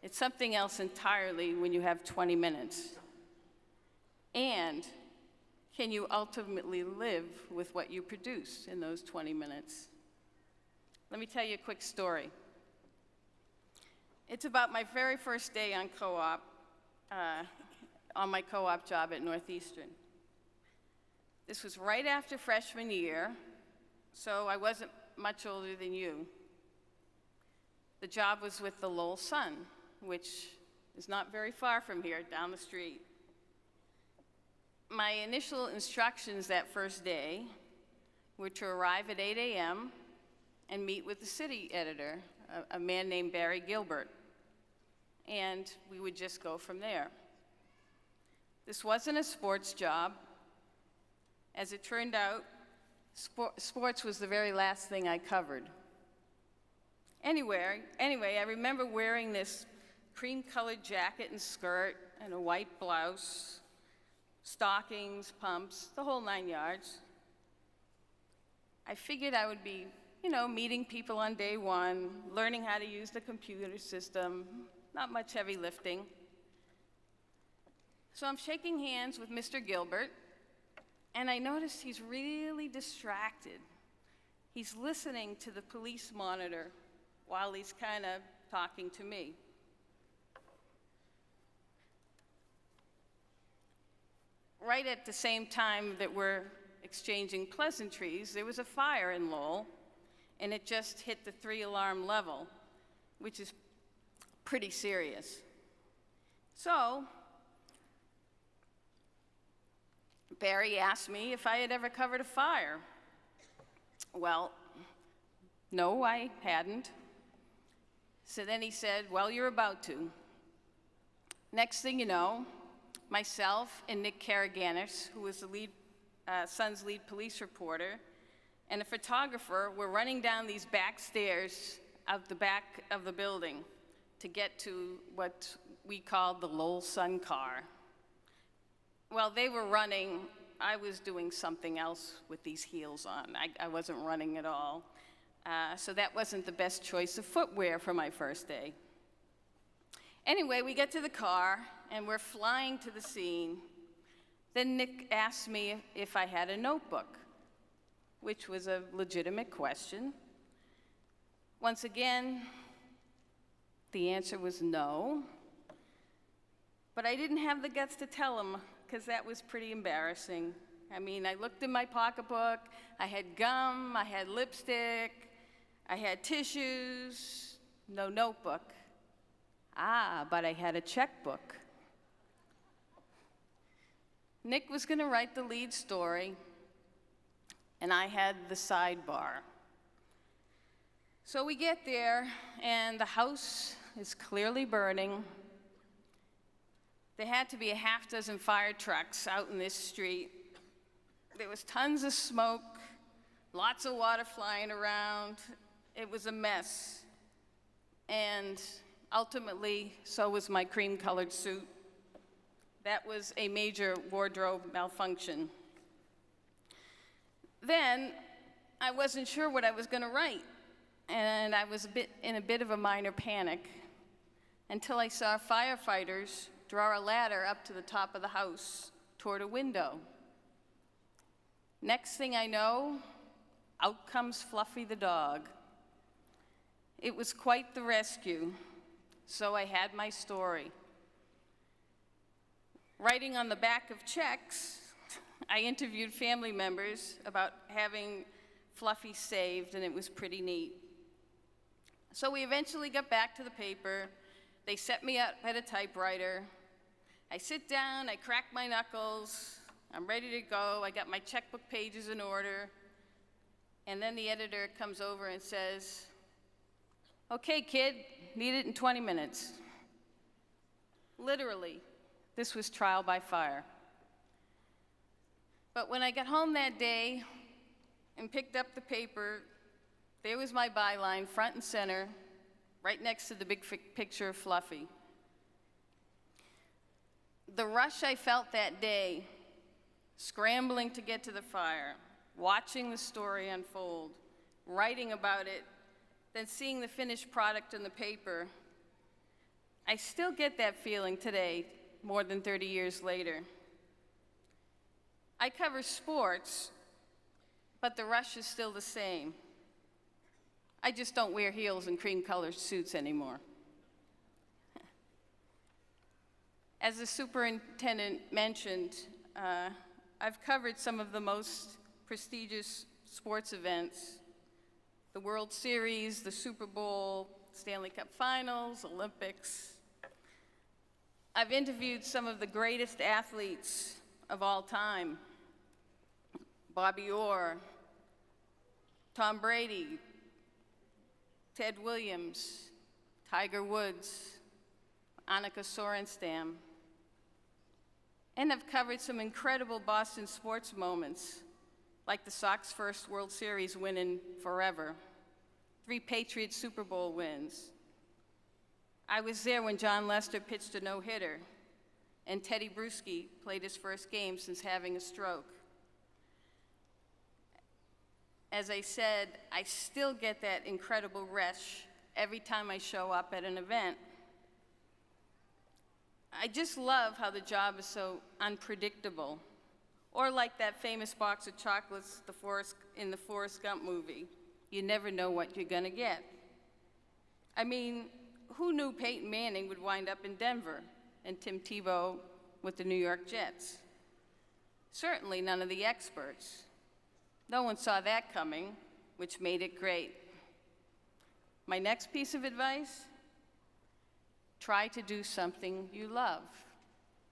It's something else entirely when you have 20 minutes. And can you ultimately live with what you produce in those 20 minutes? Let me tell you a quick story. It's about my very first day on co-op, on my co-op job at Northeastern. This was right after freshman year, so I wasn't much older than you. The job was with the Lowell Sun, which is not very far from here, down the street. My initial instructions that first day were to arrive at 8 a.m. and meet with the city editor, a man named Barry Gilbert, and we would just go from there. This wasn't a sports job. As it turned out, sports was the very last thing I covered. Anyway, I remember wearing this cream-colored jacket and skirt and a white blouse, stockings, pumps, the whole 9 yards. I figured I would be, you know, meeting people on day one, learning how to use the computer system, not much heavy lifting. So I'm shaking hands with Mr. Gilbert, and I noticed he's really distracted. He's listening to the police monitor while he's kind of talking to me. Right at the same time that we're exchanging pleasantries, there was a fire in Lowell, and it just hit the 3-alarm level, which is pretty serious. So, Barry asked me if I had ever covered a fire. Well, No, I hadn't. So then he said, well, you're about to. Next thing you know, myself and Nick Karaganis, who was the Sun's lead police reporter, and a photographer were running down these back stairs out the back of the building to get to what we called the Lowell Sun car. While they were running, I was doing something else with these heels on. I wasn't running at all. So that wasn't the best choice of footwear for my first day. Anyway, we get to the car, and we're flying to the scene. Then Nick asked me if I had a notebook, which was a legitimate question. Once again, the answer was no. But I didn't have the guts to tell him, because that was pretty embarrassing. I mean, I looked in my pocketbook, I had gum, I had lipstick, I had tissues, no notebook. But I had a checkbook. Nick was going to write the lead story, and I had the sidebar. So we get there, and the house is clearly burning. There had to be a half dozen fire trucks out in this street. There was tons of smoke, lots of water flying around. It was a mess. And ultimately, so was my cream-colored suit. That was a major wardrobe malfunction. Then, I wasn't sure what I was going to write, and I was in a bit of a minor panic until I saw firefighters draw a ladder up to the top of the house toward a window. Next thing I know, out comes Fluffy the dog. It was quite the rescue, so I had my story. Writing on the back of checks, I interviewed family members about having Fluffy saved, and it was pretty neat. So we eventually got back to the paper. They set me up at a typewriter. I sit down, I crack my knuckles, I'm ready to go, I got my checkbook pages in order, and then the editor comes over and says, okay, kid, need it in 20 minutes. Literally, this was trial by fire. But when I got home that day and picked up the paper, there was my byline, front and center, right next to the big picture of Fluffy. The rush I felt that day, scrambling to get to the fire, watching the story unfold, writing about it, then seeing the finished product in the paper, I still get that feeling today, more than 30 years later. I cover sports, but the rush is still the same. I just don't wear heels and cream-colored suits anymore. As the superintendent mentioned, I've covered some of the most prestigious sports events: the World Series, the Super Bowl, Stanley Cup Finals, Olympics. I've interviewed some of the greatest athletes of all time: Bobby Orr, Tom Brady, Ted Williams, Tiger Woods, Annika Sorenstam. And I've covered some incredible Boston sports moments, like the Sox' first World Series win in forever, 3 Patriots Super Bowl wins. I was there when John Lester pitched a no-hitter, and Teddy Bruschi played his first game since having a stroke. As I said, I still get that incredible rush every time I show up at an event. I just love how the job is so unpredictable. Or like that famous box of chocolates in the Forrest Gump movie. You never know what you're gonna get. I mean, who knew Peyton Manning would wind up in Denver and Tim Tebow with the New York Jets? Certainly none of the experts. No one saw that coming, which made it great. My next piece of advice: try to do something you love,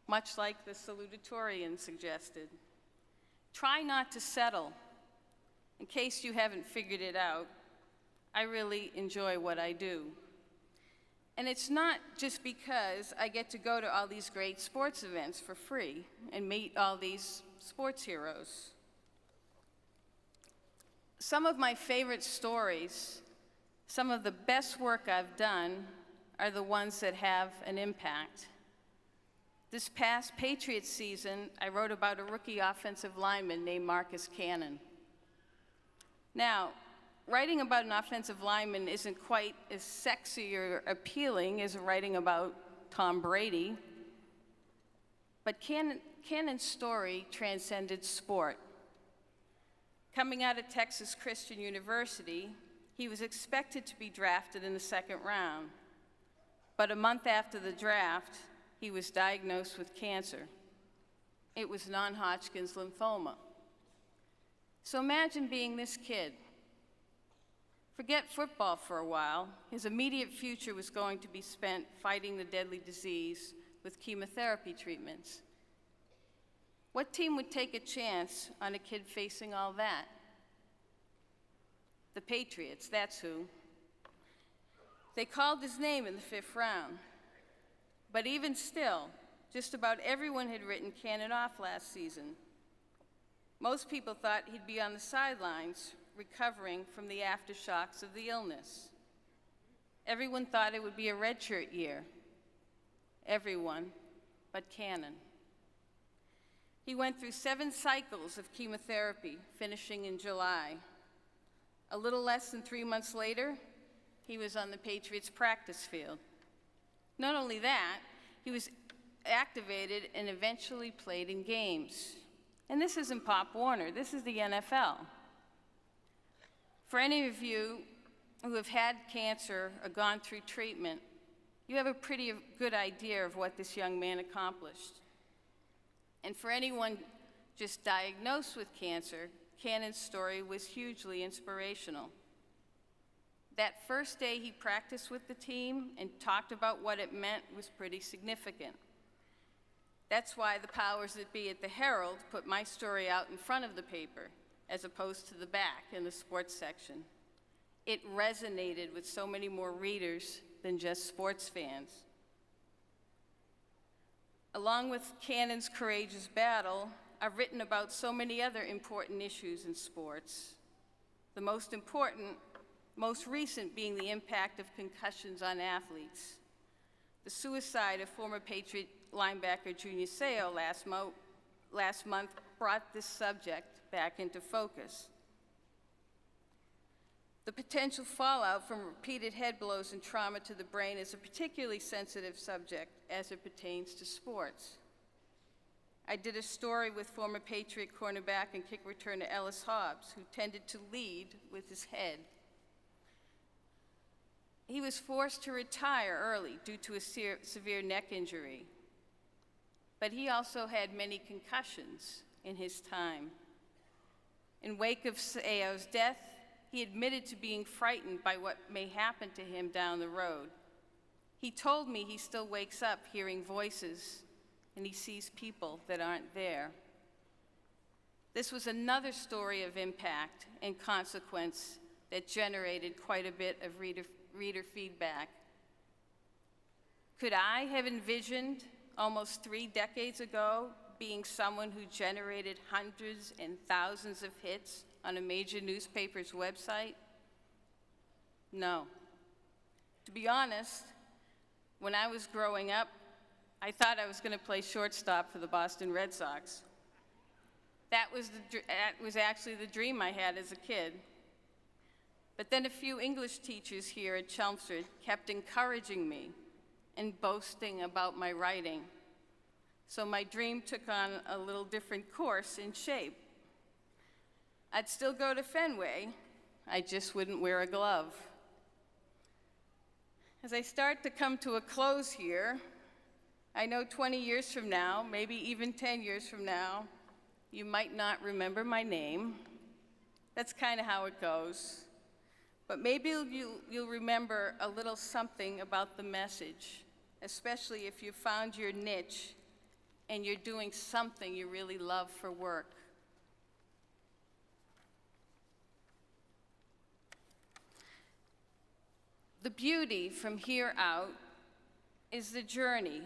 much like the salutatorian suggested. Try not to settle. In case you haven't figured it out, I really enjoy what I do. And it's not just because I get to go to all these great sports events for free and meet all these sports heroes. Some of my favorite stories, some of the best work I've done, are the ones that have an impact. This past Patriots season, I wrote about a rookie offensive lineman named Marcus Cannon. Now, writing about an offensive lineman isn't quite as sexy or appealing as writing about Tom Brady, but Cannon's story transcended sport. Coming out of Texas Christian University, he was expected to be drafted in the second round, but a month after the draft, he was diagnosed with cancer. It was non-Hodgkin's lymphoma. So imagine being this kid. Forget football for a while. His immediate future was going to be spent fighting the deadly disease with chemotherapy treatments. What team would take a chance on a kid facing all that? The Patriots, that's who. They called his name in the 5th round. But even still, just about everyone had written Cannon off last season. Most people thought he'd be on the sidelines, recovering from the aftershocks of the illness. Everyone thought it would be a redshirt year. Everyone but Cannon. He went through 7 cycles of chemotherapy, finishing in July. A little less than 3 months later, he was on the Patriots practice field. Not only that, he was activated and eventually played in games. And this isn't Pop Warner, this is the NFL. For any of you who have had cancer or gone through treatment, you have a pretty good idea of what this young man accomplished. And for anyone just diagnosed with cancer, Cannon's story was hugely inspirational. That first day he practiced with the team and talked about what it meant was pretty significant. That's why the powers that be at the Herald put my story out in front of the paper, as opposed to the back in the sports section. It resonated with so many more readers than just sports fans. Along with Cannon's courageous battle, I've written about so many other important issues in sports. The most important, most recent being the impact of concussions on athletes. The suicide of former Patriot linebacker Junior Seau last month brought this subject back into focus. The potential fallout from repeated head blows and trauma to the brain is a particularly sensitive subject as it pertains to sports. I did a story with former Patriot cornerback and kick returner Ellis Hobbs, who tended to lead with his head. He was forced to retire early due to a severe neck injury, but he also had many concussions in his time. In wake of Seau's death, he admitted to being frightened by what may happen to him down the road. He told me he still wakes up hearing voices and he sees people that aren't there. This was another story of impact and consequence that generated quite a bit of reader feedback. Could I have envisioned almost 3 decades ago being someone who generated hundreds and thousands of hits on a major newspaper's website? No. To be honest, when I was growing up, I thought I was going to play shortstop for the Boston Red Sox. That was actually the dream I had as a kid. But then a few English teachers here at Chelmsford kept encouraging me and boasting about my writing. So my dream took on a little different course and shape. I'd still go to Fenway, I just wouldn't wear a glove. As I start to come to a close here, I know 20 years from now, maybe even 10 years from now, you might not remember my name. That's kind of how it goes. But maybe you'll remember a little something about the message, especially if you found your niche and you're doing something you really love for work. The beauty from here out is the journey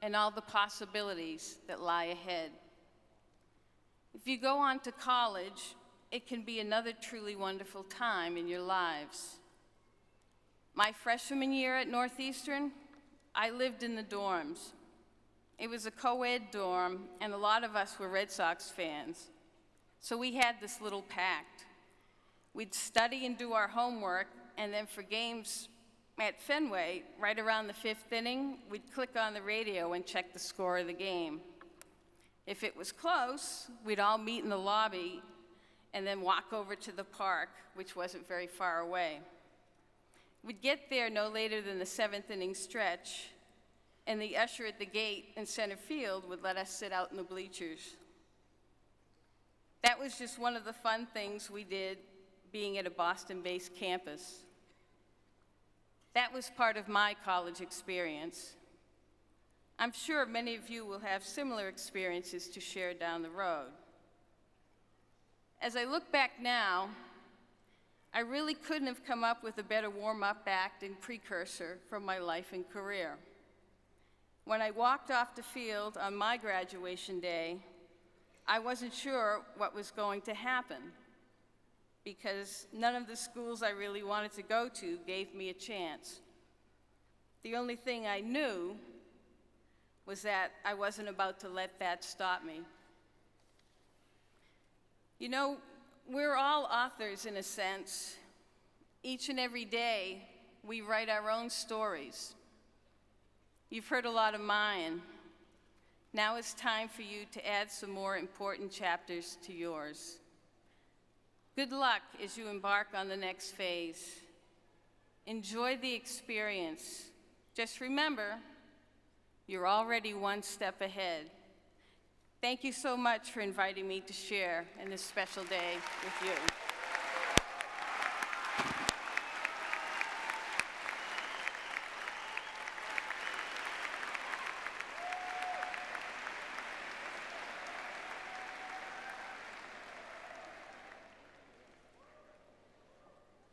and all the possibilities that lie ahead. If you go on to college, it can be another truly wonderful time in your lives. My freshman year at Northeastern, I lived in the dorms. It was a co-ed dorm, and a lot of us were Red Sox fans. So we had this little pact. We'd study and do our homework, and then for games at Fenway, right around the 5th inning, we'd click on the radio and check the score of the game. If it was close, we'd all meet in the lobby and then walk over to the park, which wasn't very far away. We'd get there no later than the 7th inning stretch, and the usher at the gate in center field would let us sit out in the bleachers. That was just one of the fun things we did being at a Boston-based campus. That was part of my college experience. I'm sure many of you will have similar experiences to share down the road. As I look back now, I really couldn't have come up with a better warm-up act and precursor for my life and career. When I walked off the field on my graduation day, I wasn't sure what was going to happen because none of the schools I really wanted to go to gave me a chance. The only thing I knew was that I wasn't about to let that stop me. You know, we're all authors in a sense. Each and every day, we write our own stories. You've heard a lot of mine. Now it's time for you to add some more important chapters to yours. Good luck as you embark on the next phase. Enjoy the experience. Just remember, you're already one step ahead. Thank you so much for inviting me to share in this special day with you.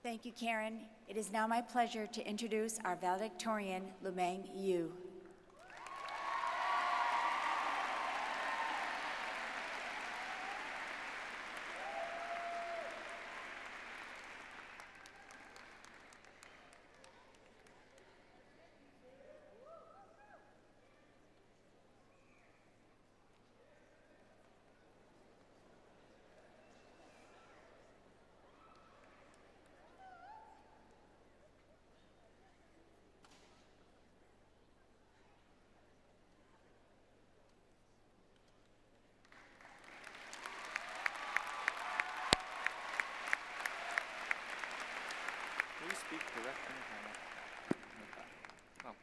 Thank you, Karen. It is now my pleasure to introduce our valedictorian, Lumeng Yu. Please speak directly into the microphone.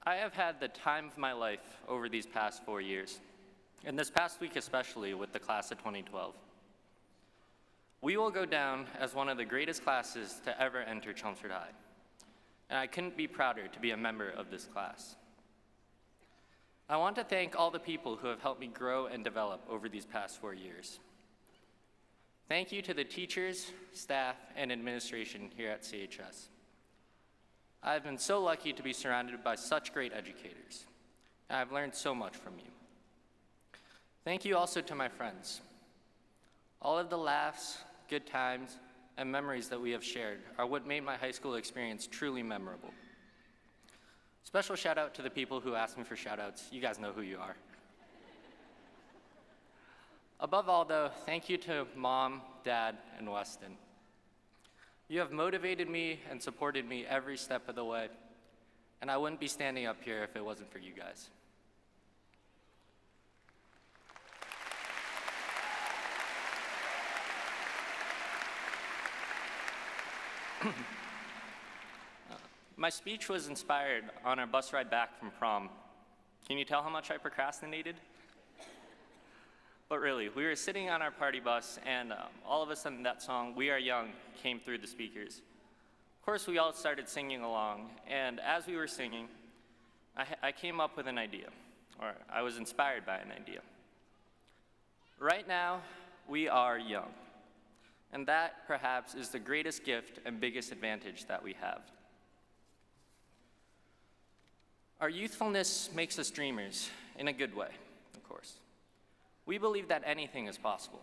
I have had the time of my life over these past 4 years, and this past week especially with the class of 2012. We will go down as one of the greatest classes to ever enter Chelmsford High, and I couldn't be prouder to be a member of this class. I want to thank all the people who have helped me grow and develop over these past 4 years. Thank you to the teachers, staff, and administration here at CHS. I've been so lucky to be surrounded by such great educators, and I've learned so much from you. Thank you also to my friends. All of the laughs, good times, and memories that we have shared are what made my high school experience truly memorable. Special shout out to the people who asked me for shout outs. You guys know who you are. Above all, though, thank you to Mom, Dad, and Weston. You have motivated me and supported me every step of the way, and I wouldn't be standing up here if it wasn't for you guys. My speech was inspired on our bus ride back from prom. Can you tell how much I procrastinated? But really, we were sitting on our party bus, and all of a sudden that song, We Are Young, came through the speakers. Of course, we all started singing along, and as we were singing, I came up with an idea, or I was inspired by an idea. Right now, we are young, And that, perhaps, is the greatest gift and biggest advantage that we have. Our youthfulness makes us dreamers, in a good way, of course. We believe that anything is possible,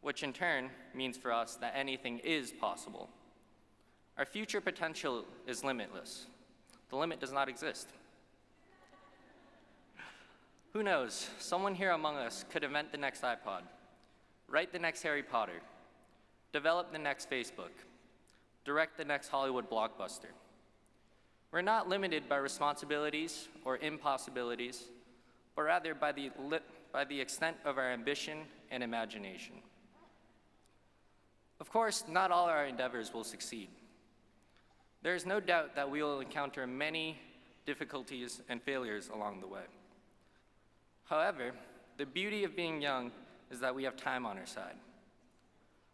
which in turn means for us that anything is possible. Our future potential is limitless. The limit does not exist. Who knows, someone here among us could invent the next iPod, write the next Harry Potter, develop the next Facebook, direct the next Hollywood blockbuster. We're not limited by responsibilities or impossibilities, but rather by the extent of our ambition and imagination. Of course, not all our endeavors will succeed. There is no doubt that we will encounter many difficulties and failures along the way. However, the beauty of being young is that we have time on our side.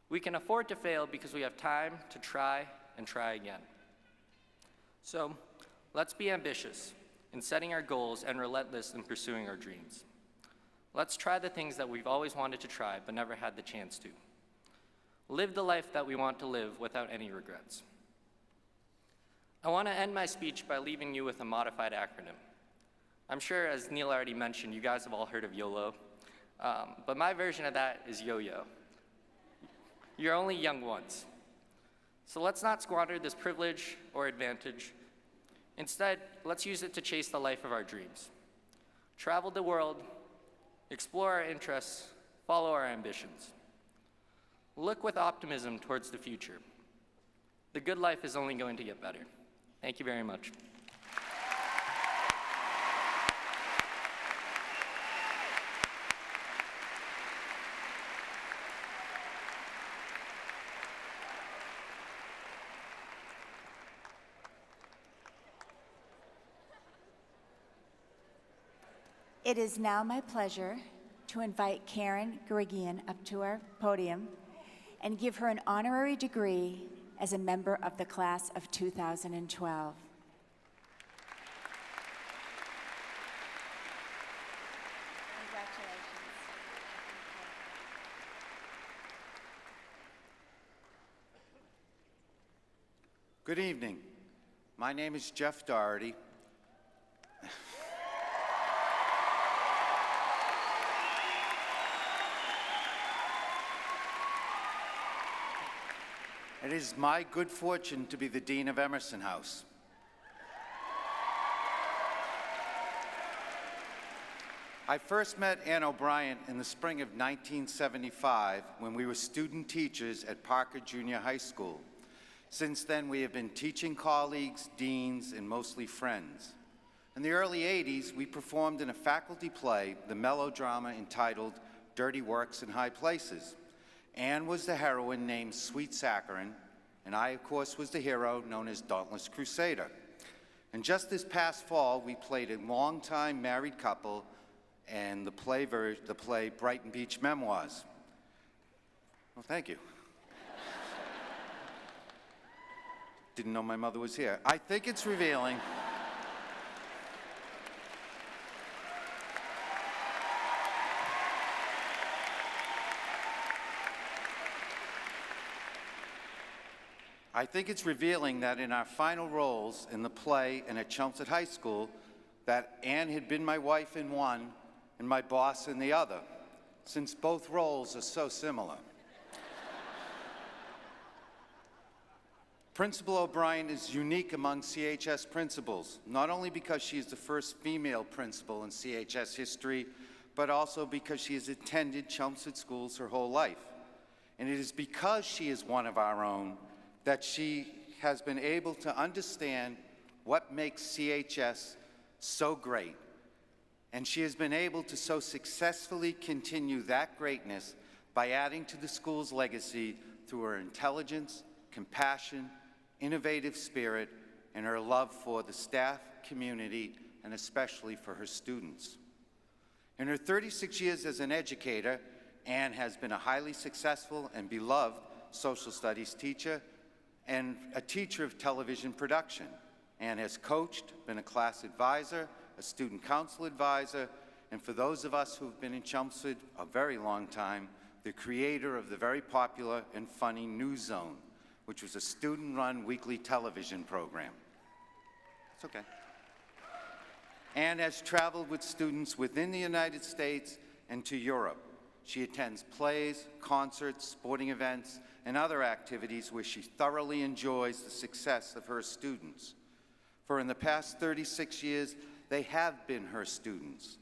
We can afford to fail because we have time to try and try again. So, let's be ambitious in setting our goals and relentless in pursuing our dreams. Let's try the things that we've always wanted to try but never had the chance to. Live the life that we want to live without any regrets. I want to end my speech by leaving you with a modified acronym. I'm sure, as Neil already mentioned, you guys have all heard of YOLO, but my version of that is yo-yo. You're only young once. So let's not squander this privilege or advantage. Instead, let's use it to chase the life of our dreams. Travel the world, explore our interests, follow our ambitions. Look with optimism towards the future. The good life is only going to get better. Thank you very much. It is now my pleasure to invite Karen Grigian up to our podium and give her an honorary degree as a member of the class of 2012. Good evening. My name is Jeff Doherty. It is my good fortune to be the Dean of Emerson House. I first met Ann O'Brien in the spring of 1975 when we were student teachers at Parker Junior High School. Since then, we have been teaching colleagues, deans, and mostly friends. In the early 80s, we performed in a faculty play, the melodrama entitled Dirty Works in High Places. Anne was the heroine named Sweet Saccharin, and I, of course, was the hero known as Dauntless Crusader. And just this past fall, we played a longtime married couple and the play Brighton Beach Memoirs. Well, thank you. Didn't know my mother was here. I think it's revealing. I think it's revealing that in our final roles in the play and at Chelmsford High School, that Anne had been my wife in one and my boss in the other, since both roles are so similar. Principal O'Brien is unique among CHS principals, not only because she is the first female principal in CHS history, but also because she has attended Chelmsford schools her whole life. And it is because she is one of our own that she has been able to understand what makes CHS so great. And she has been able to so successfully continue that greatness by adding to the school's legacy through her intelligence, compassion, innovative spirit, and her love for the staff, community, and especially for her students. In her 36 years as an educator, Anne has been a highly successful and beloved social studies teacher and a teacher of television production. Anne has coached, been a class advisor, a student council advisor, and for those of us who've been in Chelmsford a very long time, the creator of the very popular and funny News Zone, which was a student-run weekly television program. It's okay. And has traveled with students within the United States and to Europe. She attends plays, concerts, sporting events, and other activities where she thoroughly enjoys the success of her students. For in the past 36 years, they have been her students.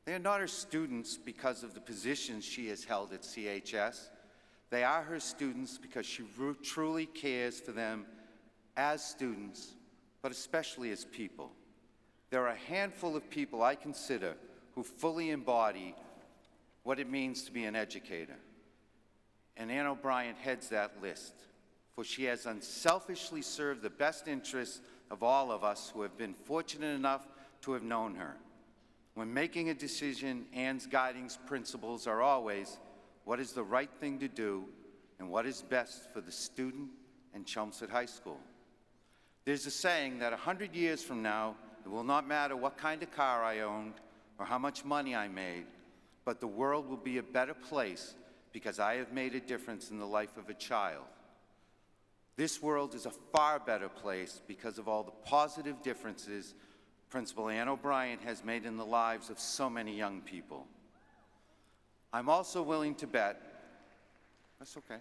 They are not her students because of the positions she has held at CHS. They are her students because she truly cares for them as students, but especially as people. There are a handful of people I consider who fully embody what it means to be an educator. And Ann O'Brien heads that list, for she has unselfishly served the best interests of all of us who have been fortunate enough to have known her. When making a decision, Ann's guiding principles are always what is the right thing to do and what is best for the student and Chelmsford High School. There's a saying that 100 years from now, it will not matter what kind of car I owned or how much money I made, but the world will be a better place because I have made a difference in the life of a child. This world is a far better place because of all the positive differences Principal Ann O'Brien has made in the lives of so many young people. I'm also willing to bet, that's okay,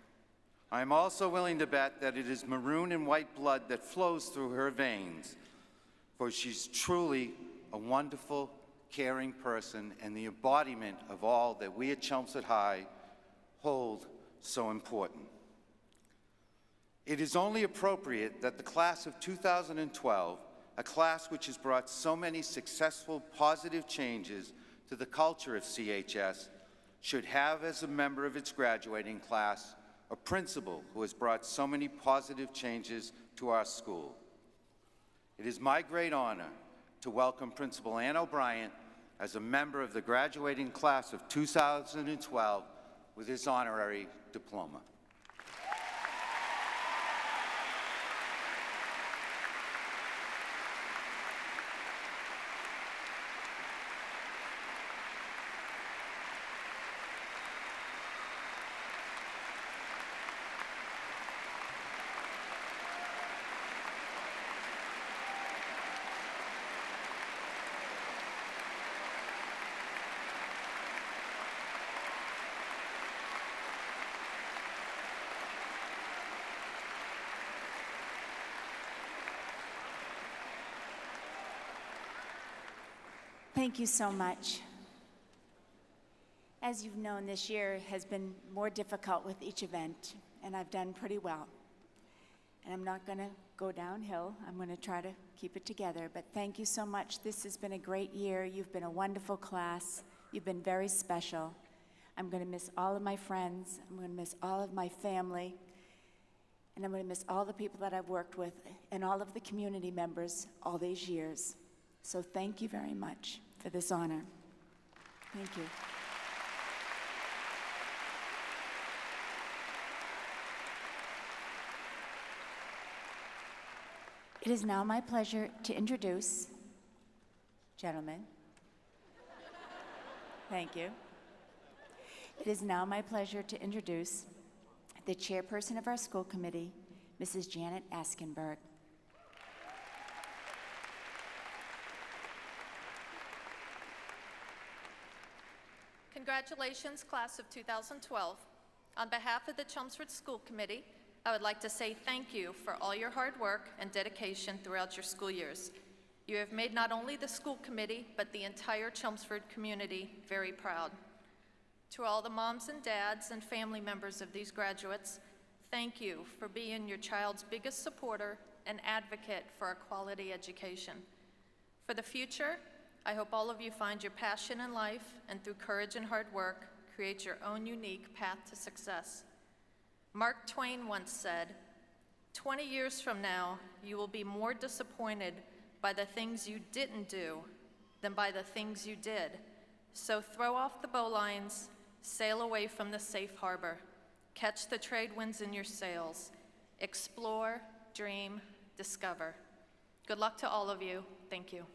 I'm also willing to bet that it is maroon and white blood that flows through her veins, for she's truly a wonderful, caring person and the embodiment of all that we at Chelmsford High hold so important. It is only appropriate that the class of 2012, a class which has brought so many successful, positive changes to the culture of CHS, should have as a member of its graduating class a principal who has brought so many positive changes to our school. It is my great honor to welcome Principal Ann O'Brien as a member of the graduating class of 2012 with his honorary diploma. Thank you so much. As you've known, this year has been more difficult with each event, and I've done pretty well. And I'm not going to go downhill. I'm going to try to keep it together. But thank you so much. This has been a great year. You've been a wonderful class. You've been very special. I'm going to miss all of my friends. I'm going to miss all of my family. And I'm going to miss all the people that I've worked with and all of the community members all these years. So thank you very much for this honor. Thank you. It is now my pleasure to introduce, gentlemen, thank you. It is now my pleasure to introduce the chairperson of our school committee, Mrs. Janet Askenberg. Congratulations, class of 2012. On behalf of the Chelmsford School Committee, I would like to say thank you for all your hard work and dedication throughout your school years. You have made not only the school committee, but the entire Chelmsford community very proud. To all the moms and dads and family members of these graduates, thank you for being your child's biggest supporter and advocate for a quality education. For the future, I hope all of you find your passion in life and through courage and hard work, create your own unique path to success. Mark Twain once said, 20 years from now, you will be more disappointed by the things you didn't do than by the things you did. So throw off the bowlines, sail away from the safe harbor, catch the trade winds in your sails, explore, dream, discover. Good luck to all of you. Thank you.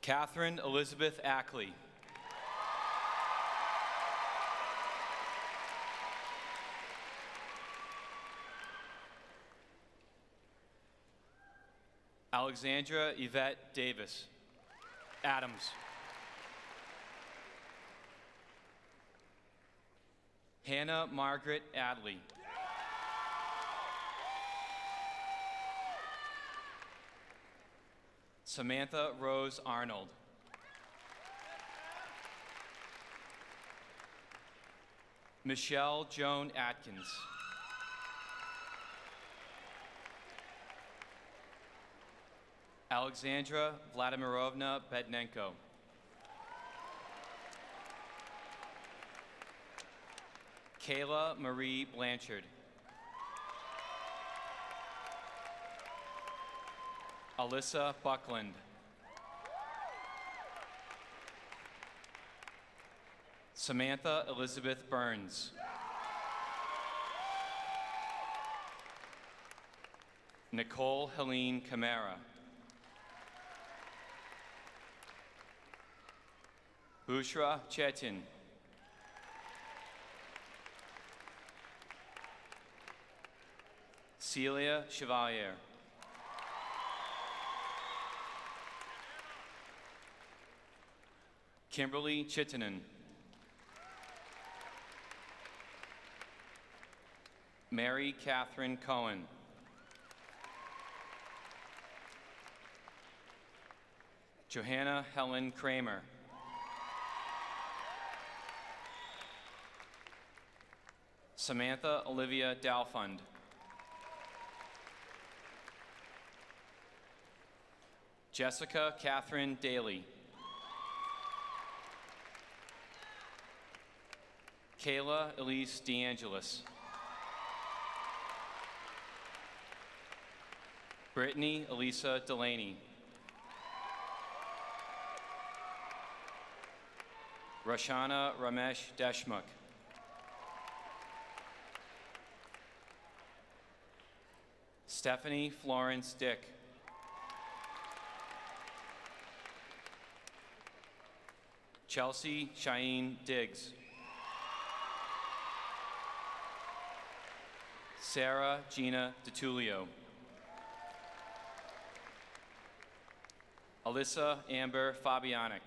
Catherine Elizabeth Ackley. Alexandra Yvette Davis. Adams. Hannah Margaret Adley. Samantha Rose Arnold. Michelle Joan Atkins. Alexandra Vladimirovna Bednenko. Kayla Marie Blanchard. Alyssa Buckland. Samantha Elizabeth Burns. Nicole Helene Camara. Bushra Chetin. Celia Chevalier. Kimberly Chittenden. Mary Catherine Cohen. Johanna Helen Kramer. Samantha Olivia Dalfund. Jessica Catherine Daly. Kayla Elise DeAngelis. Brittany Elisa Delaney. Rashana Ramesh Deshmukh. Stephanie Florence Dick. Chelsea Cheyenne Diggs. Sarah Gina DiTullio. Alyssa Amber Fabianic.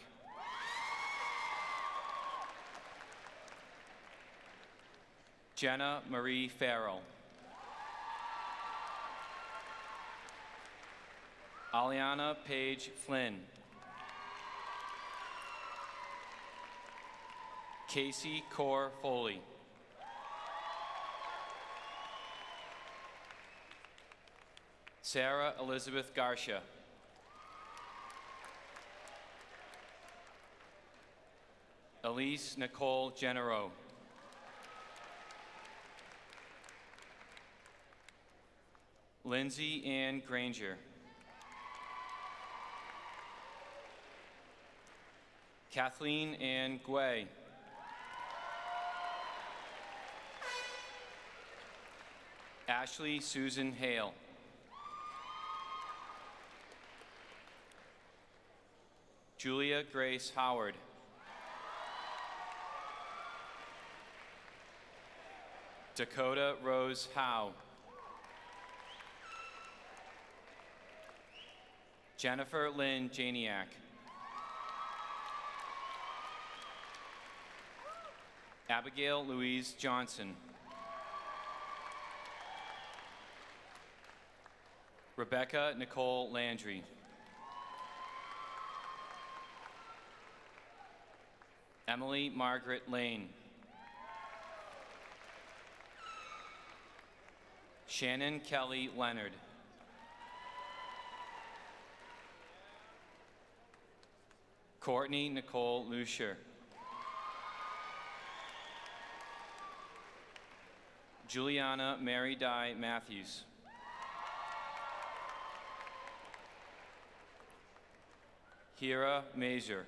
Jenna Marie Farrell. Aliana Paige Flynn. Casey Core Foley. Sarah Elizabeth Garcia. Elise Nicole Genero. Lindsay Ann Granger. Kathleen Ann Guay. Ashley Susan Hale. Julia Grace Howard. Dakota Rose Howe. Jennifer Lynn Janiak. Abigail Louise Johnson. Rebecca Nicole Landry. Emily Margaret Lane. Shannon Kelly Leonard. Courtney Nicole Lucier. Juliana Mary Di Matthews. Hira Mazer.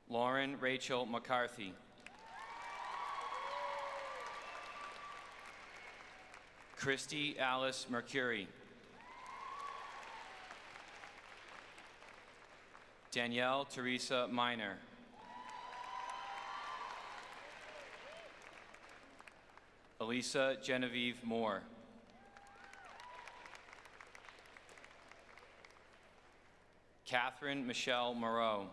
Lauren Rachel McCarthy. Christy Alice Mercury. Danielle Teresa Miner. Elisa Genevieve Moore. Catherine Michelle Moreau.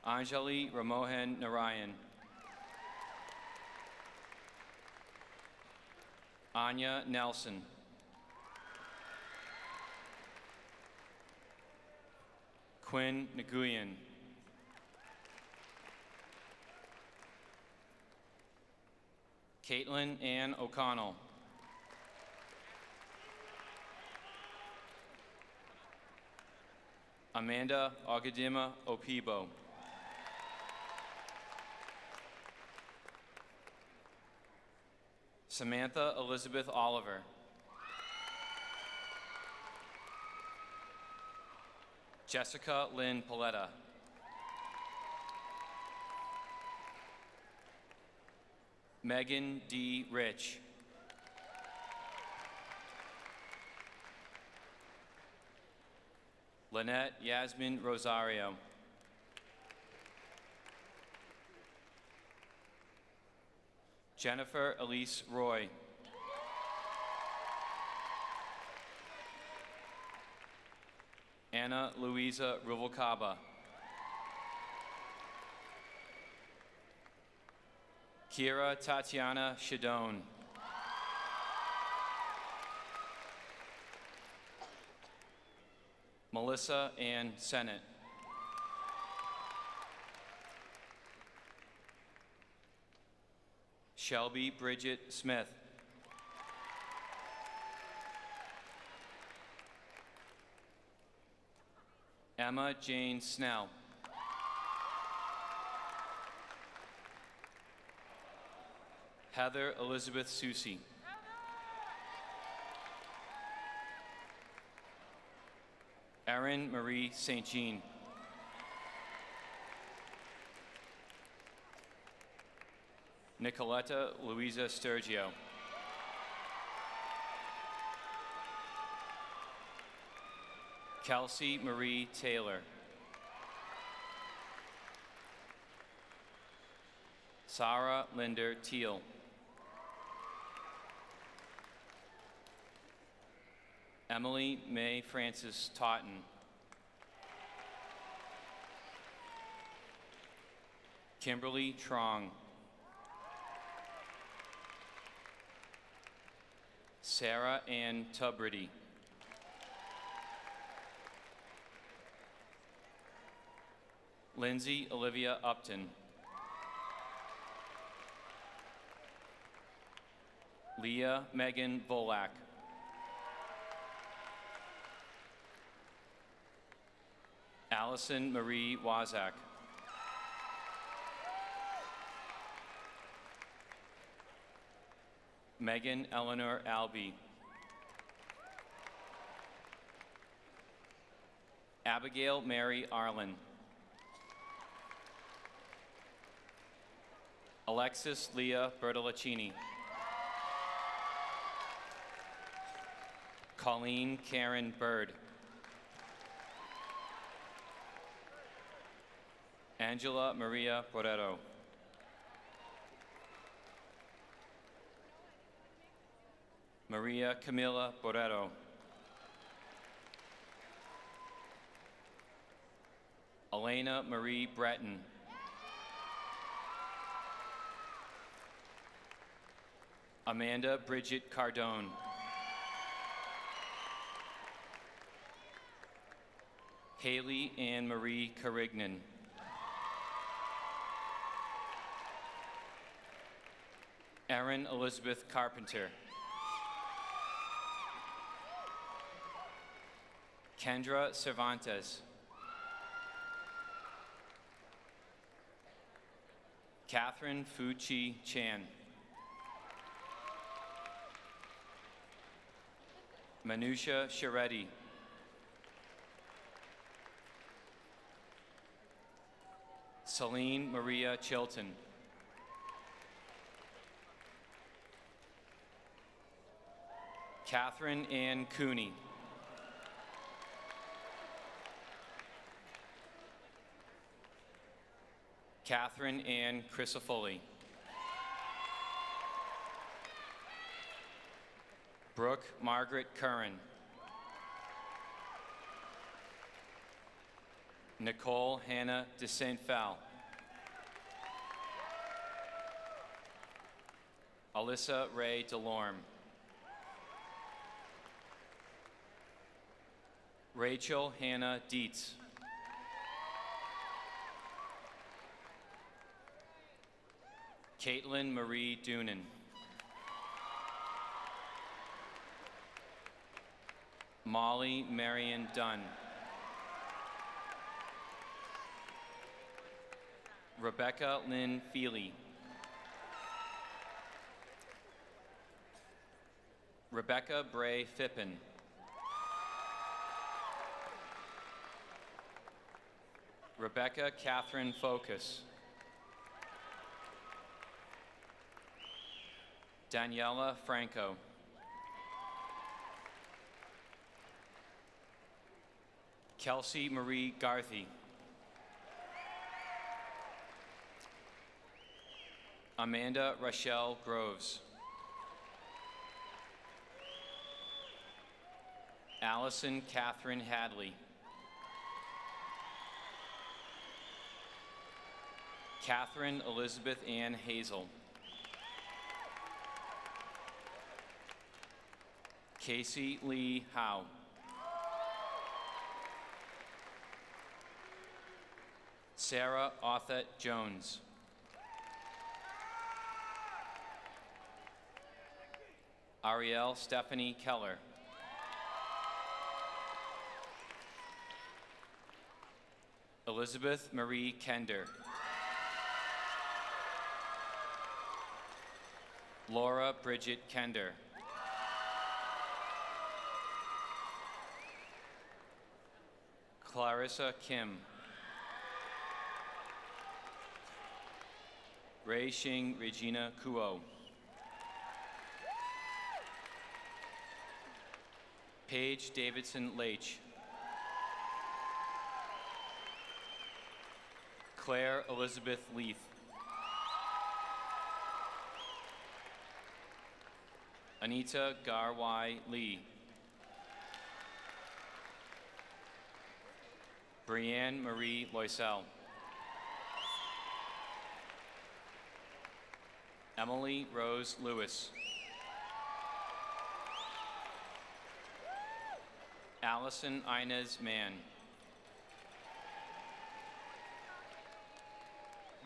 Anjali Ramohan Narayan. Anya Nelson. Quinn Nguyen. Caitlin Ann O'Connell. Amanda Ogadima Opibo. Samantha Elizabeth Oliver. Jessica Lynn Paletta. Megan D. Rich. Lynette Yasmin Rosario. Jennifer Elise Roy. Anna Louisa Ruvalcaba. Kira Tatiana Shadone. Melissa Ann Sennett. Shelby Bridget Smith. Emma Jane Snell. Heather Elizabeth Susi. Erin Marie St. Jean. Nicoletta Louisa Sturgio. Kelsey Marie Taylor. Sarah Linder Teal. Emily May Francis Totten. Kimberly Trong. Sarah Ann Tubridy. Lindsay Olivia Upton. Leah Megan Volak. Allison Marie Wazak. Megan Eleanor Albee. Abigail Mary Arlen. Alexis Leah Bertolacini. Colleen Karen Bird. Angela Maria Porrero. Maria Camila Porrero. Elena Marie Breton. Amanda Bridget Cardone. Haley Ann Marie Carignan. Erin Elizabeth Carpenter. Kendra Cervantes. Catherine Fuchi Chan. Manusha Shareddy. Celine Maria Chilton. Catherine Ann Cooney. Catherine Ann Crisafulli. Brooke Margaret Curran. Nicole Hannah de Saint Phal. Alyssa Ray Delorme. Rachel Hannah Dietz. Caitlin Marie Doonan. Molly Marion Dunn. Rebecca Lynn Feely. Rebecca Bray Fippen. Rebecca Catherine Focus. Daniela Franco. Kelsey Marie Garthy. Amanda Rochelle Groves. Allison Catherine Hadley. Catherine Elizabeth Ann Hazel. Casey Lee Howe. Sarah Othet Jones. Ariel Stephanie Keller. Elizabeth Marie Kender. Laura Bridget Kender. Clarissa Kim. Ray Xing Regina Kuo. Paige Davidson Leach. Claire Elizabeth Leith. Anita Garwai Lee. Brianne Marie Loisel. Emily Rose Lewis. Allison Inez Mann.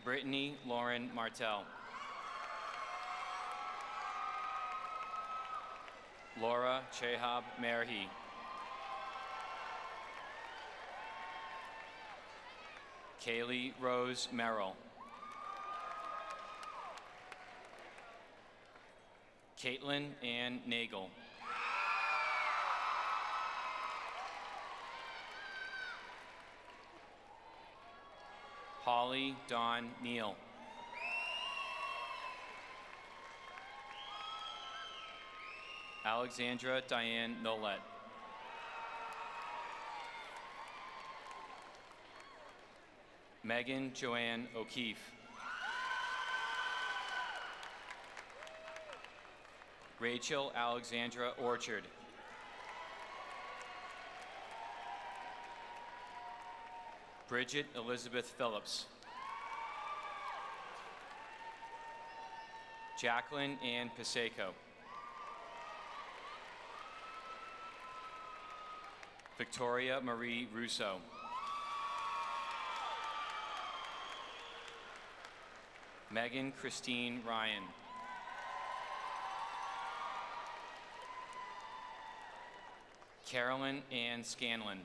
Brittany Lauren Martell. Laura Chehab Merhi. Kaylee Rose Merrill. Caitlin Ann Nagel. Holly Dawn Neal. Alexandra Diane Nolet. Megan Joanne O'Keefe. Rachel Alexandra Orchard. Bridget Elizabeth Phillips. Jacqueline Ann Paseko. Victoria Marie Russo. Megan Christine Ryan. Carolyn Ann Scanlon.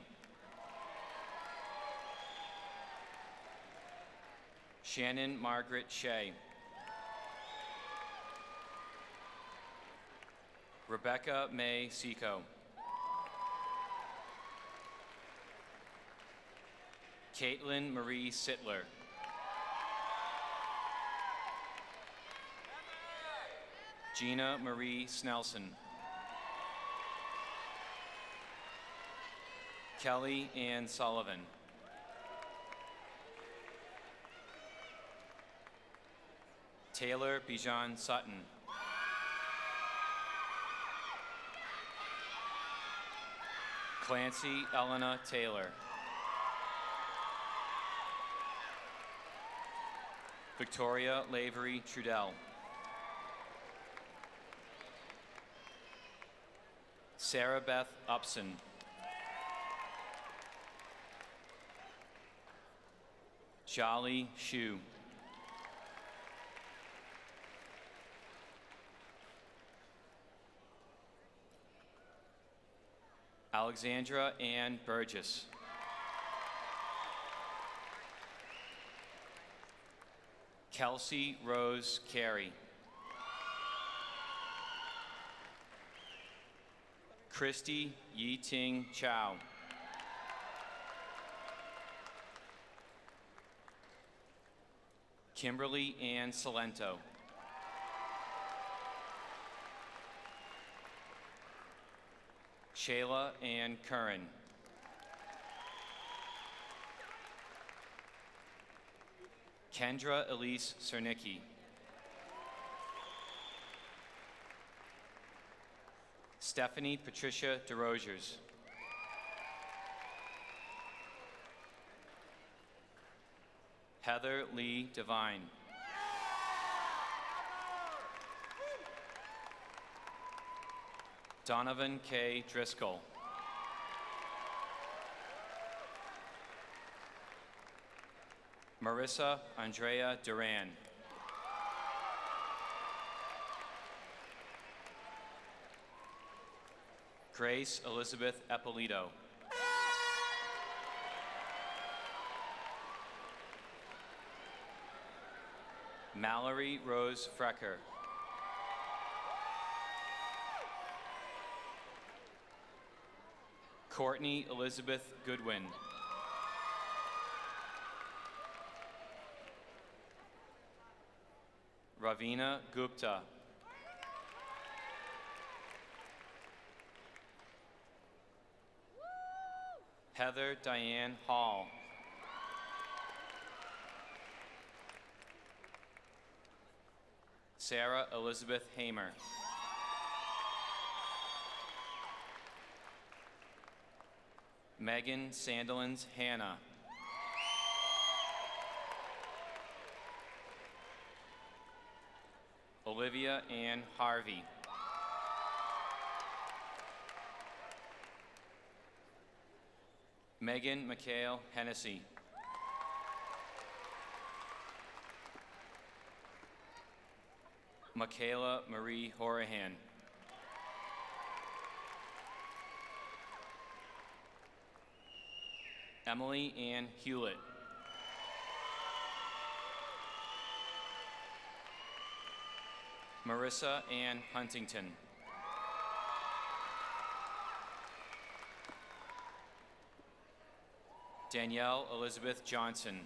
Shannon Margaret Shea. Rebecca May Seco. Caitlin Marie Sittler. Gina Marie Snelson. Kelly Ann Sullivan. Taylor Bijan Sutton. Clancy Elena Taylor. Victoria Lavery Trudell. Sarah Beth Upson. Jolly Shu. Alexandra Ann Burgess. Kelsey Rose Carey. Christy Yi Ting Chow. Kimberly Ann Salento. Shayla Ann Curran. Kendra Elise Cernicki. Stephanie Patricia DeRogers. Heather Lee Devine. Donovan K. Driscoll. Marissa Andrea Duran. Grace Elizabeth Eppolito. Mallory Rose Frecker. Courtney Elizabeth Goodwin. Ravina Gupta. Heather Diane Hall. Sarah Elizabeth Hamer. Megan Sandilands Hannah. Olivia Ann Harvey. Megan McHale Hennessy. Michaela Marie Horahan. Emily Ann Hewlett. Marissa Ann Huntington. Danielle Elizabeth Johnson.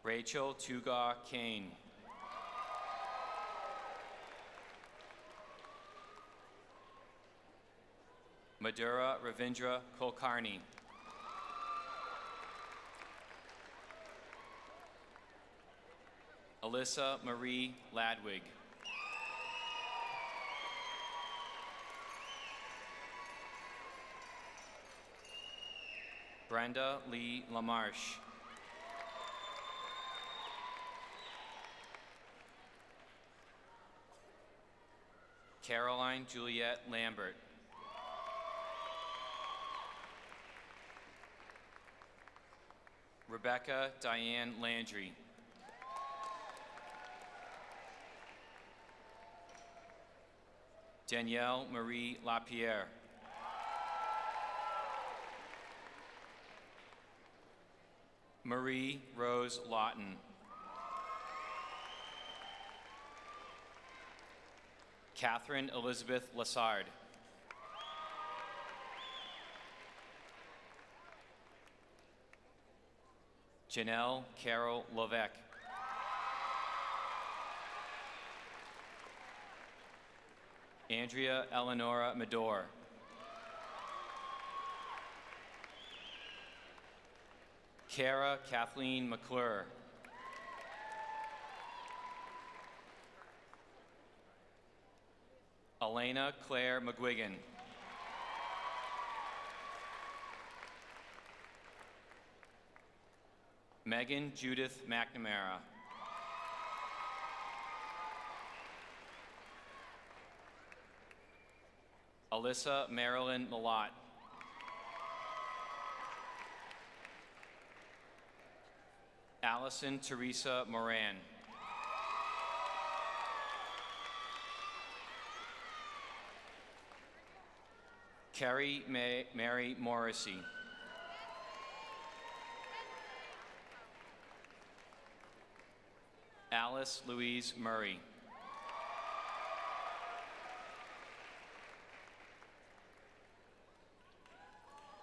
Rachel Tuga Kane. Madura Ravindra Kulkarni. Alyssa Marie Ladwig. Brenda Lee LaMarche. Caroline Juliette Lambert. Rebecca Diane Landry. Danielle Marie Lapierre. Marie Rose Lawton. Catherine Elizabeth Lassard. Janelle Carol Lovec. Andrea Eleonora Medor. Kara Kathleen McClure. Elena Claire McGuigan. Megan Judith McNamara. Alyssa Marilyn Malott. Allison Teresa Moran. Carrie Mary Morrissey. Alice Louise Murray.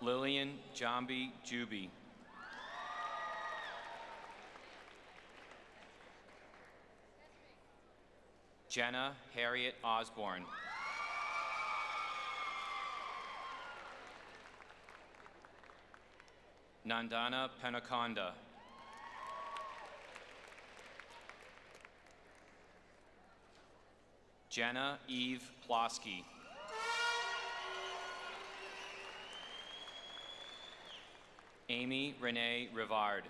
Lillian Jambi Juby. Jenna Harriet Osborne. Nandana Penaconda. Jenna Eve Plosky. Amy Renee Rivard.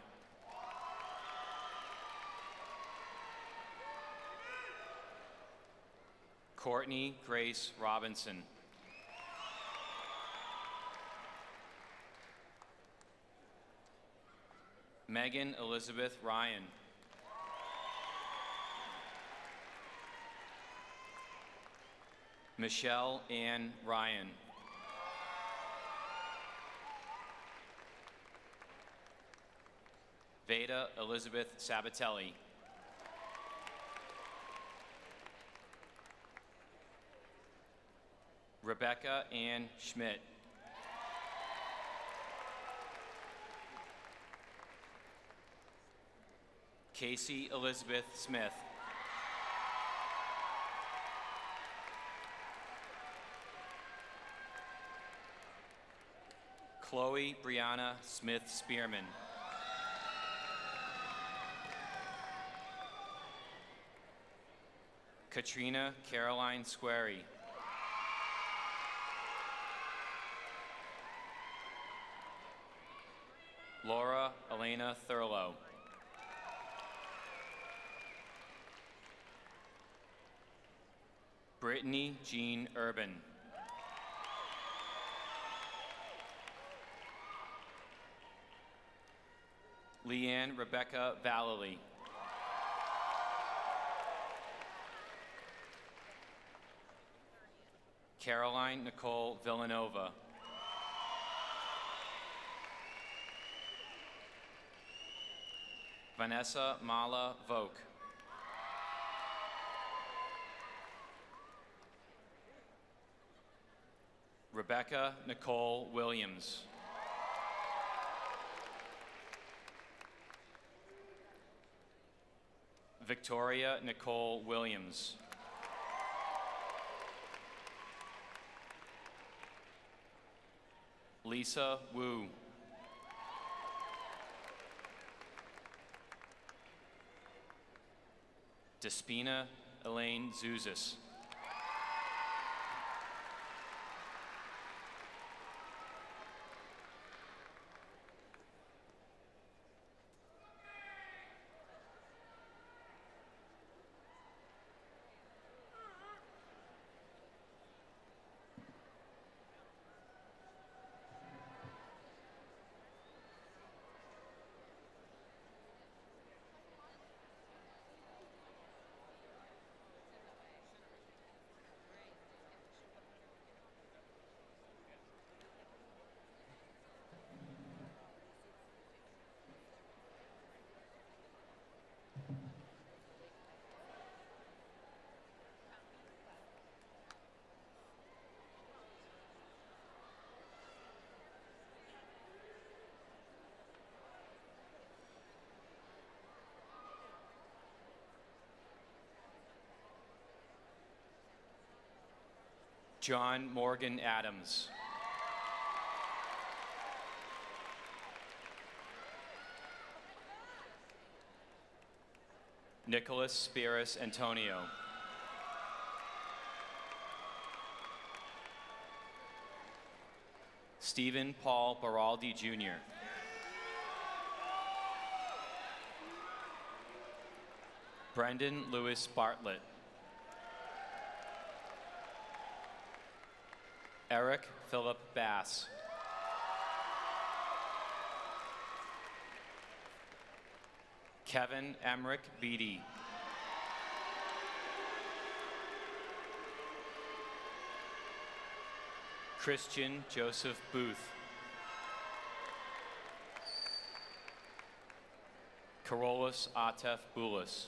Courtney Grace Robinson. Megan Elizabeth Ryan. Michelle Ann Ryan. Veda Elizabeth Sabatelli. Rebecca Ann Schmidt. Casey Elizabeth Smith. Chloe Brianna Smith Spearman. Katrina Caroline Squarey. Laura Elena Thurlow. Brittany Jean Urban. Leanne Rebecca Vallely. Caroline Nicole Villanova. Vanessa Mala Voke. Rebecca Nicole Williams. Victoria Nicole Williams. Lisa Wu. Despina Elaine Zuzis. John Morgan Adams. Nicholas Spiris Antonio. Stephen Paul Baraldi Jr. Brendan Lewis Bartlett. Eric Philip Bass. Kevin Emmerich Beatty. Christian Joseph Booth. Carolus Atef Boulis.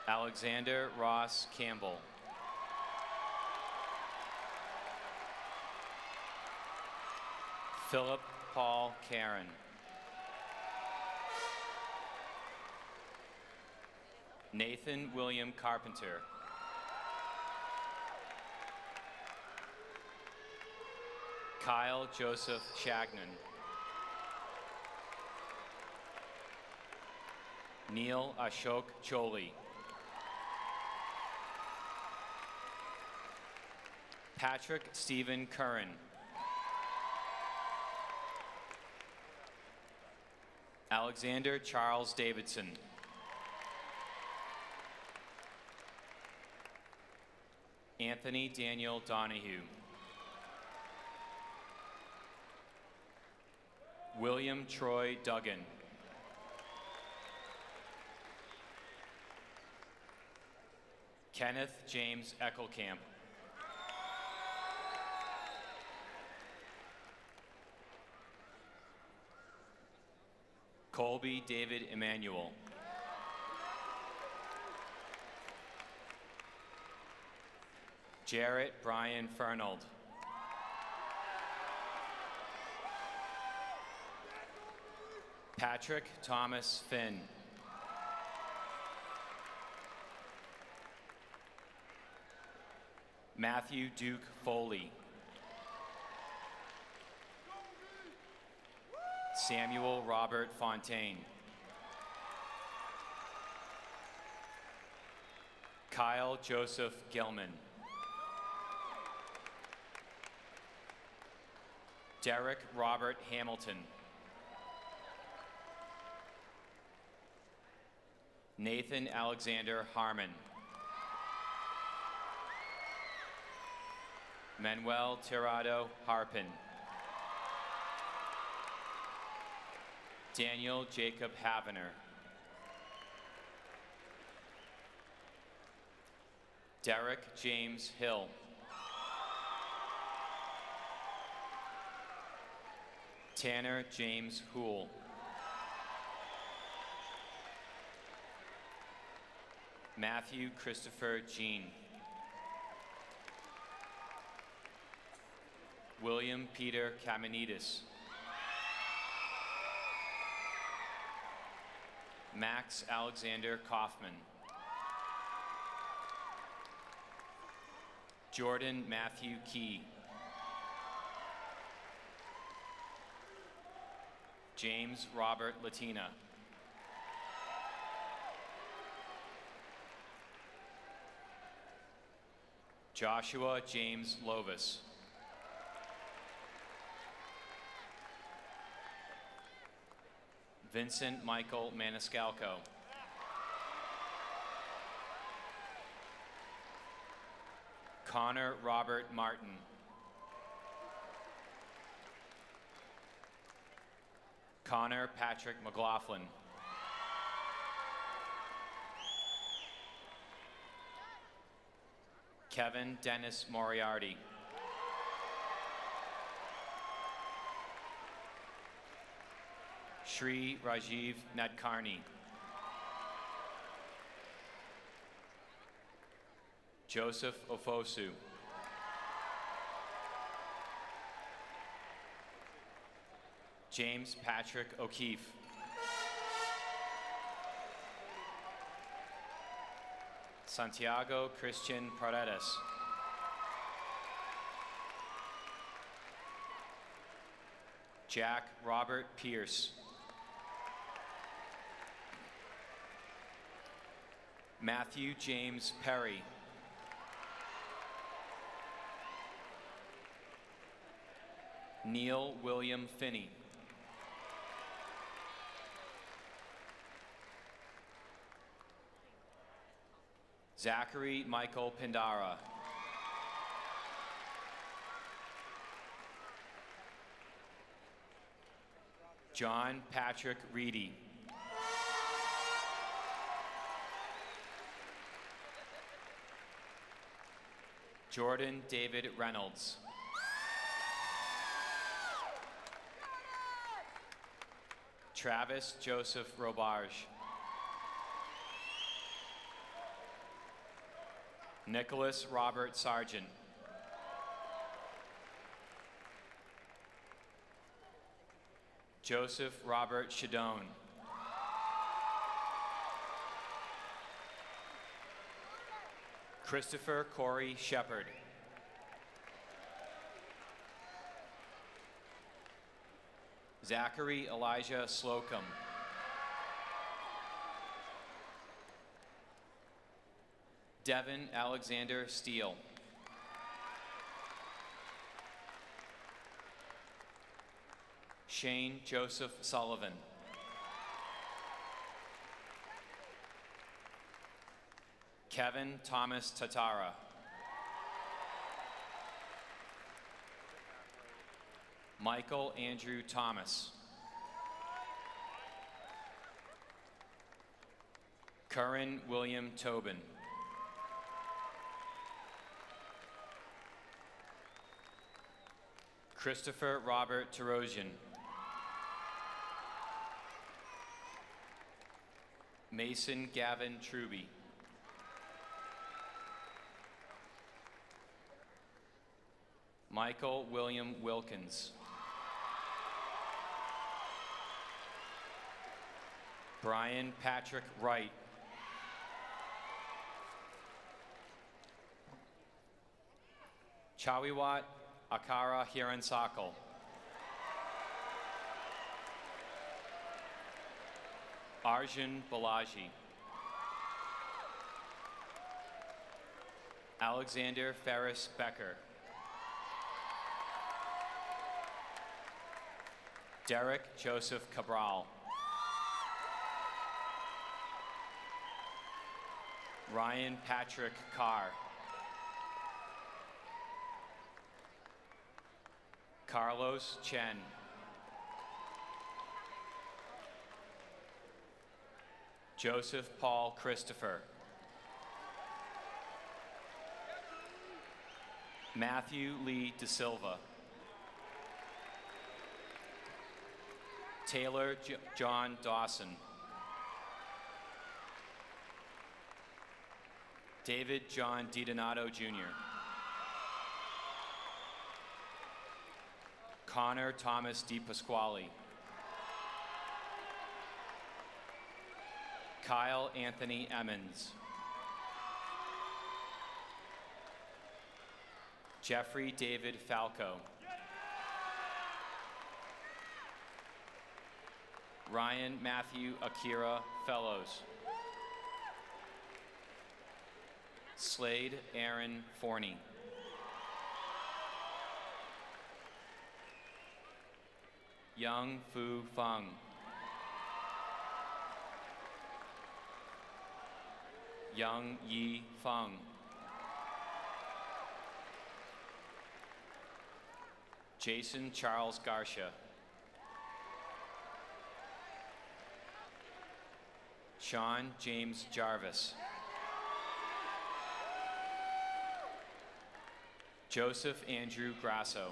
Alexander Ross Campbell. Philip Paul Karen. Nathan William Carpenter. Kyle Joseph Shagnon. Neil Ashok Choli. Patrick Stephen Curran. Alexander Charles Davidson. Anthony Daniel Donahue. William Troy Duggan. Kenneth James Eckelkamp. Colby David Emanuel. Jarrett Brian Fernald. Patrick Thomas Finn. Matthew Duke Foley. Samuel Robert Fontaine. Kyle Joseph Gilman. Derek Robert Hamilton. Nathan Alexander Harmon. Manuel Tirado Harpin. Daniel Jacob Havener. Derek James Hill. Tanner James Hool. Matthew Christopher Jean. William Peter Kaminidis. Max Alexander Kaufman. Jordan Matthew Key. James Robert Latina. Joshua James Lovis. Vincent Michael Maniscalco. Connor Robert Martin. Connor Patrick McLaughlin. Kevin Dennis Moriarty. Shri Rajiv Nadkarni. Joseph Ofosu. James Patrick O'Keefe. Santiago Christian Paredes. Jack Robert Pierce. Matthew James Perry. Neil William Finney. Zachary Michael Pindara. John Patrick Reedy. Jordan David Reynolds. Travis Joseph Robarge. Nicholas Robert Sargent. Joseph Robert Shadone. Christopher Corey Shepard. Zachary Elijah Slocum. Devin Alexander Steele. Shane Joseph Sullivan. Kevin Thomas Tatara. Michael Andrew Thomas. Curran William Tobin. Christopher Robert Tarosian. Mason Gavin Truby. Michael William Wilkins. Brian Patrick Wright. Chawiwat Akara Hiransakal. Arjun Balaji. Alexander Ferris Becker. Derek Joseph Cabral. Ryan Patrick Carr. Carlos Chen. Joseph Paul Christopher. Matthew Lee De Silva. Taylor John Dawson. David John DiDonato Jr. Connor Thomas DiPasquale. Kyle Anthony Emmons. Jeffrey David Falco. Ryan Matthew Akira Fellows. Slade Aaron Forney. Young Fu Feng. Young Yi Feng. Jason Charles Garcia. Sean James Jarvis. Joseph Andrew Grasso.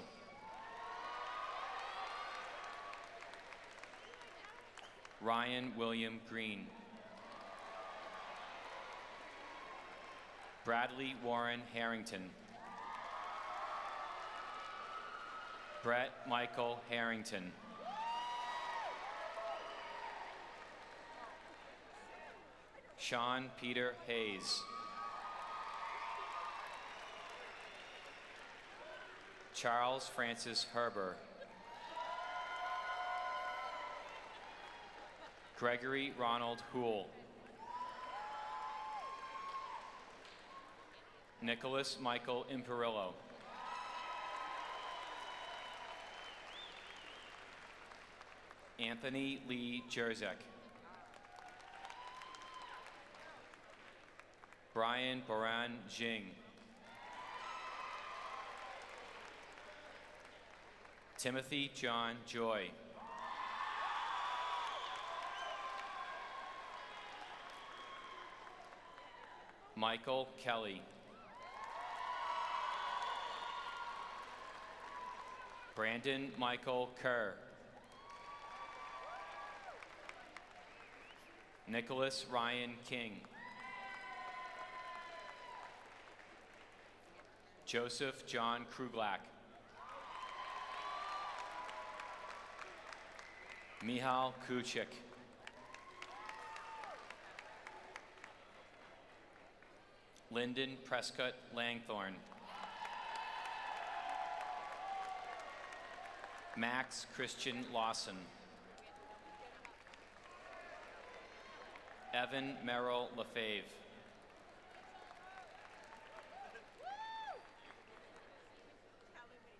Ryan William Green. Bradley Warren Harrington. Brett Michael Harrington. Sean Peter Hayes. Charles Francis Herber. Gregory Ronald Houle. Nicholas Michael Imperillo. Anthony Lee Jerzek. Brian Boran Jing. Timothy John Joy. Michael Kelly. Brandon Michael Kerr. Nicholas Ryan King. Joseph John Kruglak. Mihal Kuchik. Lyndon Prescott Langthorne. Max Christian Lawson. Evan Merrill Lefebvre.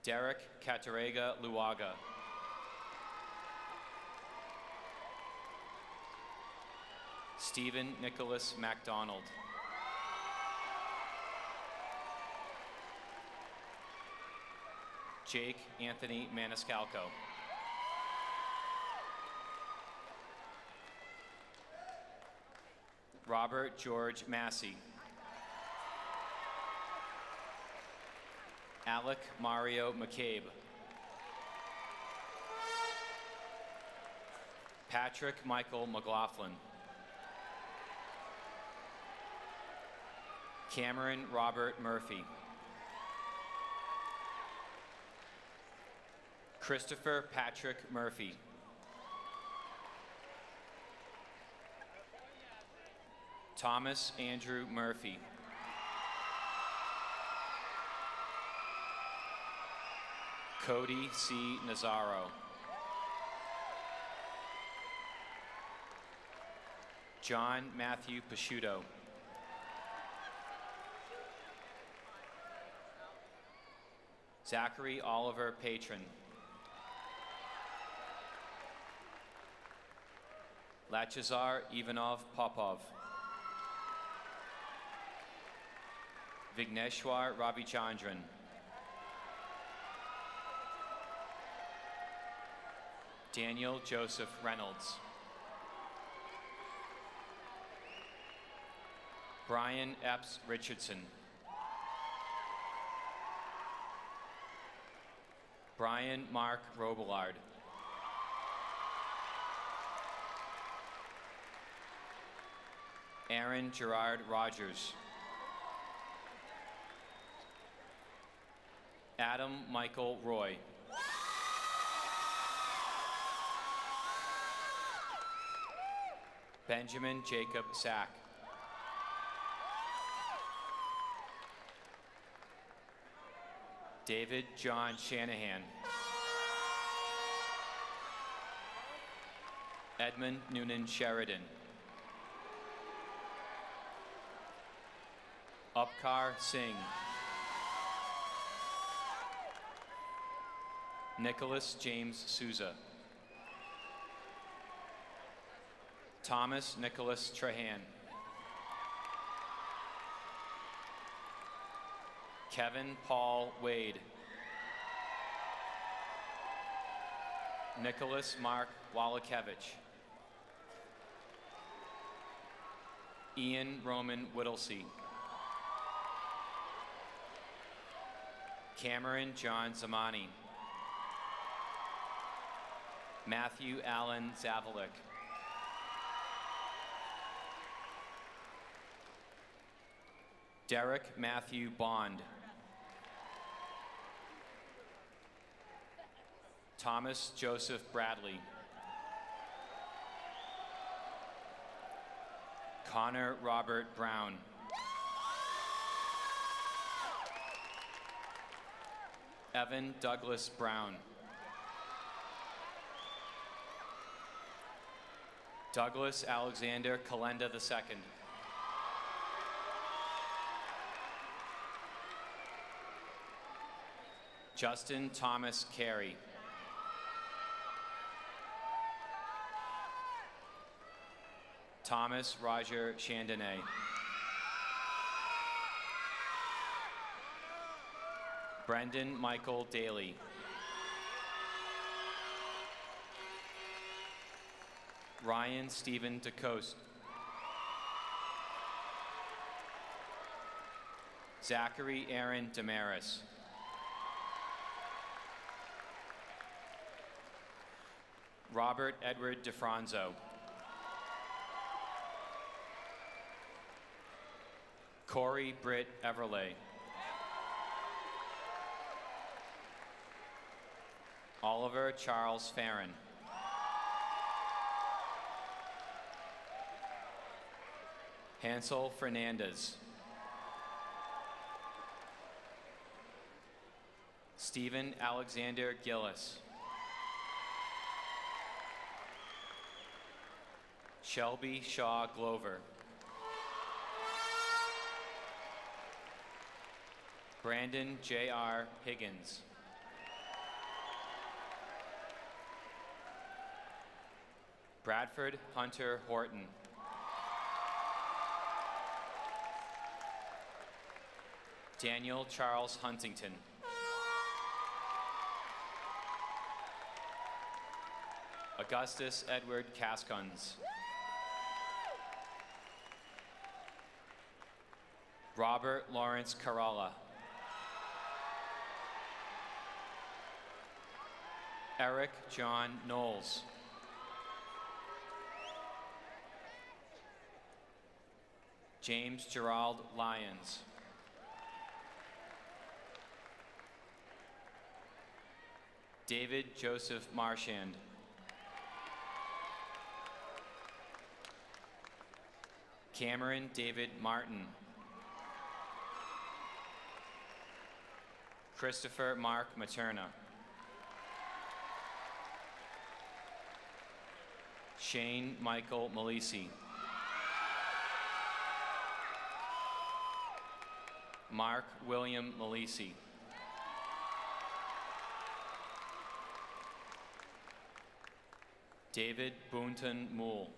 Derek Catarega Luaga. Stephen Nicholas MacDonald. Jake Anthony Maniscalco. Robert George Massey. Alec Mario McCabe. Patrick Michael McLaughlin. Cameron Robert Murphy. Christopher Patrick Murphy. Thomas Andrew Murphy. Cody C. Nazaro. John Matthew Pasciuto. Zachary Oliver Patron. Lachazar Ivanov Popov. Vigneshwar Ravichandran. Daniel Joseph Reynolds. Brian Epps Richardson. Brian Mark Robillard. Aaron Gerard Rogers. Adam Michael Roy. Benjamin Jacob Sack. David John Shanahan. Edmund Noonan Sheridan. Upkar Singh. Nicholas James Souza. Thomas Nicholas Trahan. Kevin Paul Wade. Nicholas Mark Walakevich. Ian Roman Whittlesey. Cameron John Zamani. Matthew Allen Zavalik. Derek Matthew Bond. Thomas Joseph Bradley. Connor Robert Brown. Evan Douglas Brown. Douglas Alexander Kalenda II. Justin Thomas Carey. Thomas Roger Chandonnet. Brendan Michael Daly. Ryan Stephen DeCoste. Zachary Aaron Damaris. Robert Edward DeFranzo. Corey Britt Everlay. Oliver Charles Farron. Hansel Fernandez. Stephen Alexander Gillis. Shelby Shaw Glover. Brandon J.R. Higgins. Bradford Hunter Horton. Daniel Charles Huntington. Augustus Edward Cascons. Robert Lawrence Caralla. Eric John Knowles. James Gerald Lyons. David Joseph Marchand. Cameron David Martin. Christopher Mark Materna. Shane Michael Malisi. Mark William Malisi. David Boonton Moole.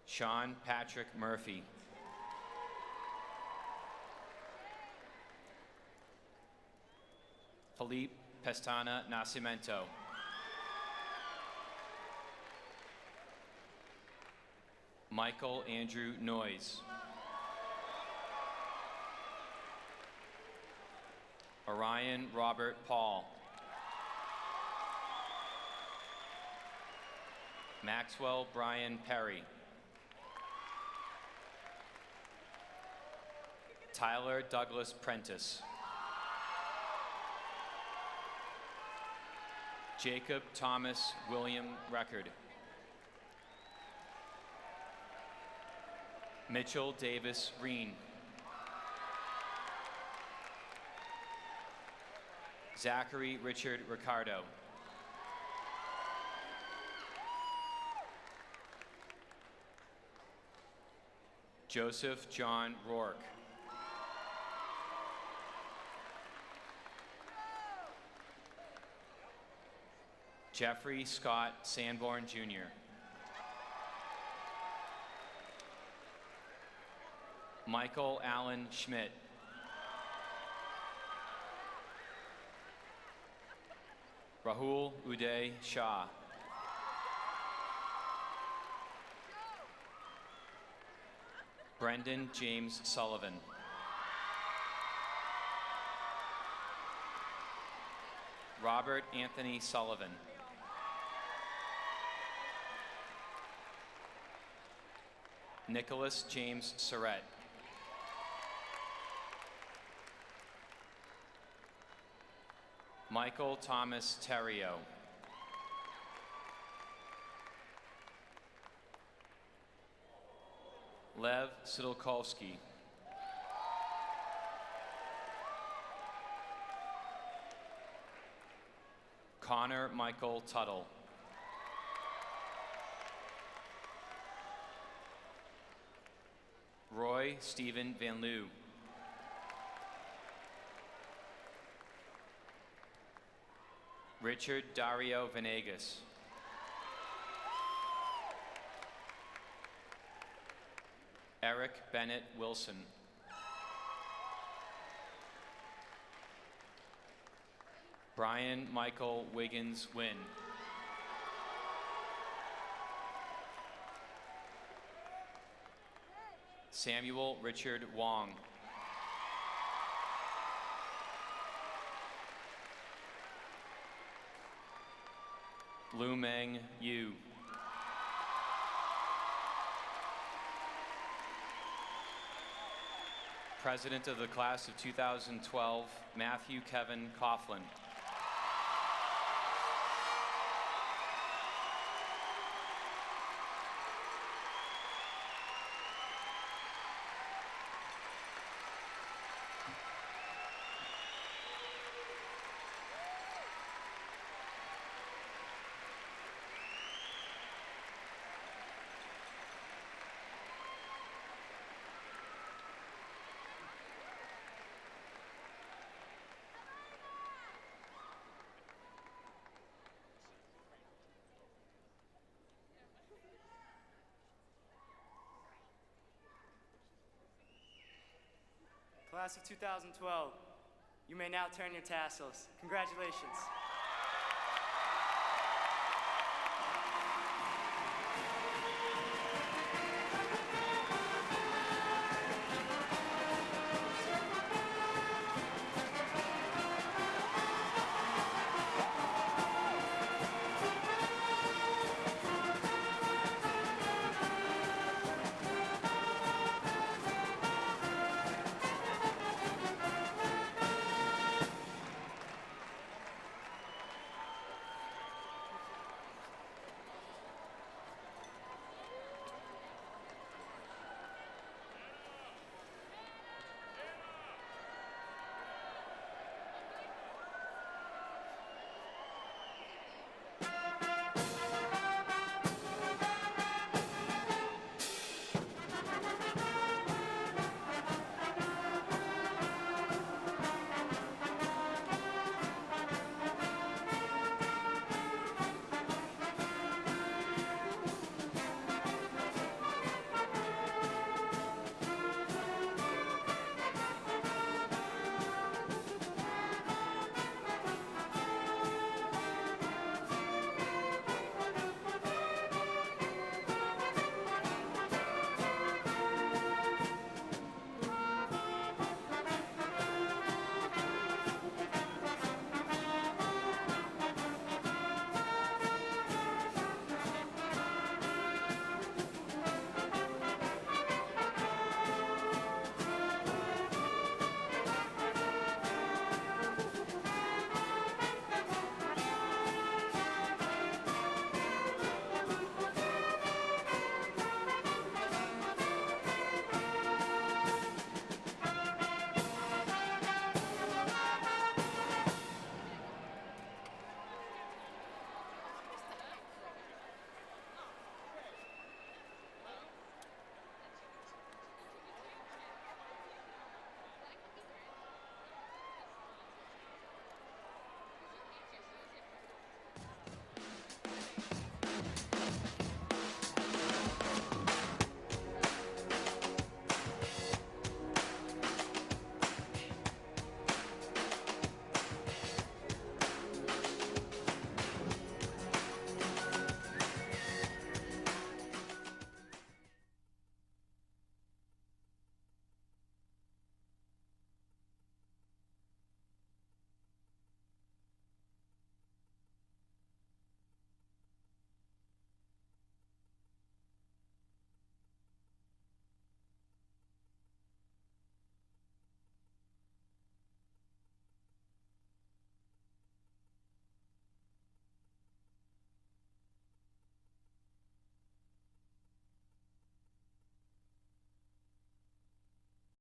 Sean Patrick Murphy. Felipe Pestana Nascimento. Michael Andrew Noyes. Orion Robert Paul. Maxwell Brian Perry. Tyler Douglas Prentice. Jacob Thomas William Record. Mitchell Davis Reen. Zachary Richard Ricardo. Joseph John Rourke. Jeffrey Scott Sanborn Jr. Michael Allen Schmidt. Rahul Uday Shah. Brendan James Sullivan. Robert Anthony Sullivan. Nicholas James Surratt. Michael Thomas Terrio. Lev Sidolkovsky. Connor Michael Tuttle. Roy Stephen Van Loo. Richard Dario Venegas. Eric Bennett Wilson. Brian Michael Wiggins Wynn. Samuel Richard Wong. Lu Meng Yu. President of the class of 2012, Matthew Kevin Coughlin. Class of 2012, you may now turn your tassels. Congratulations.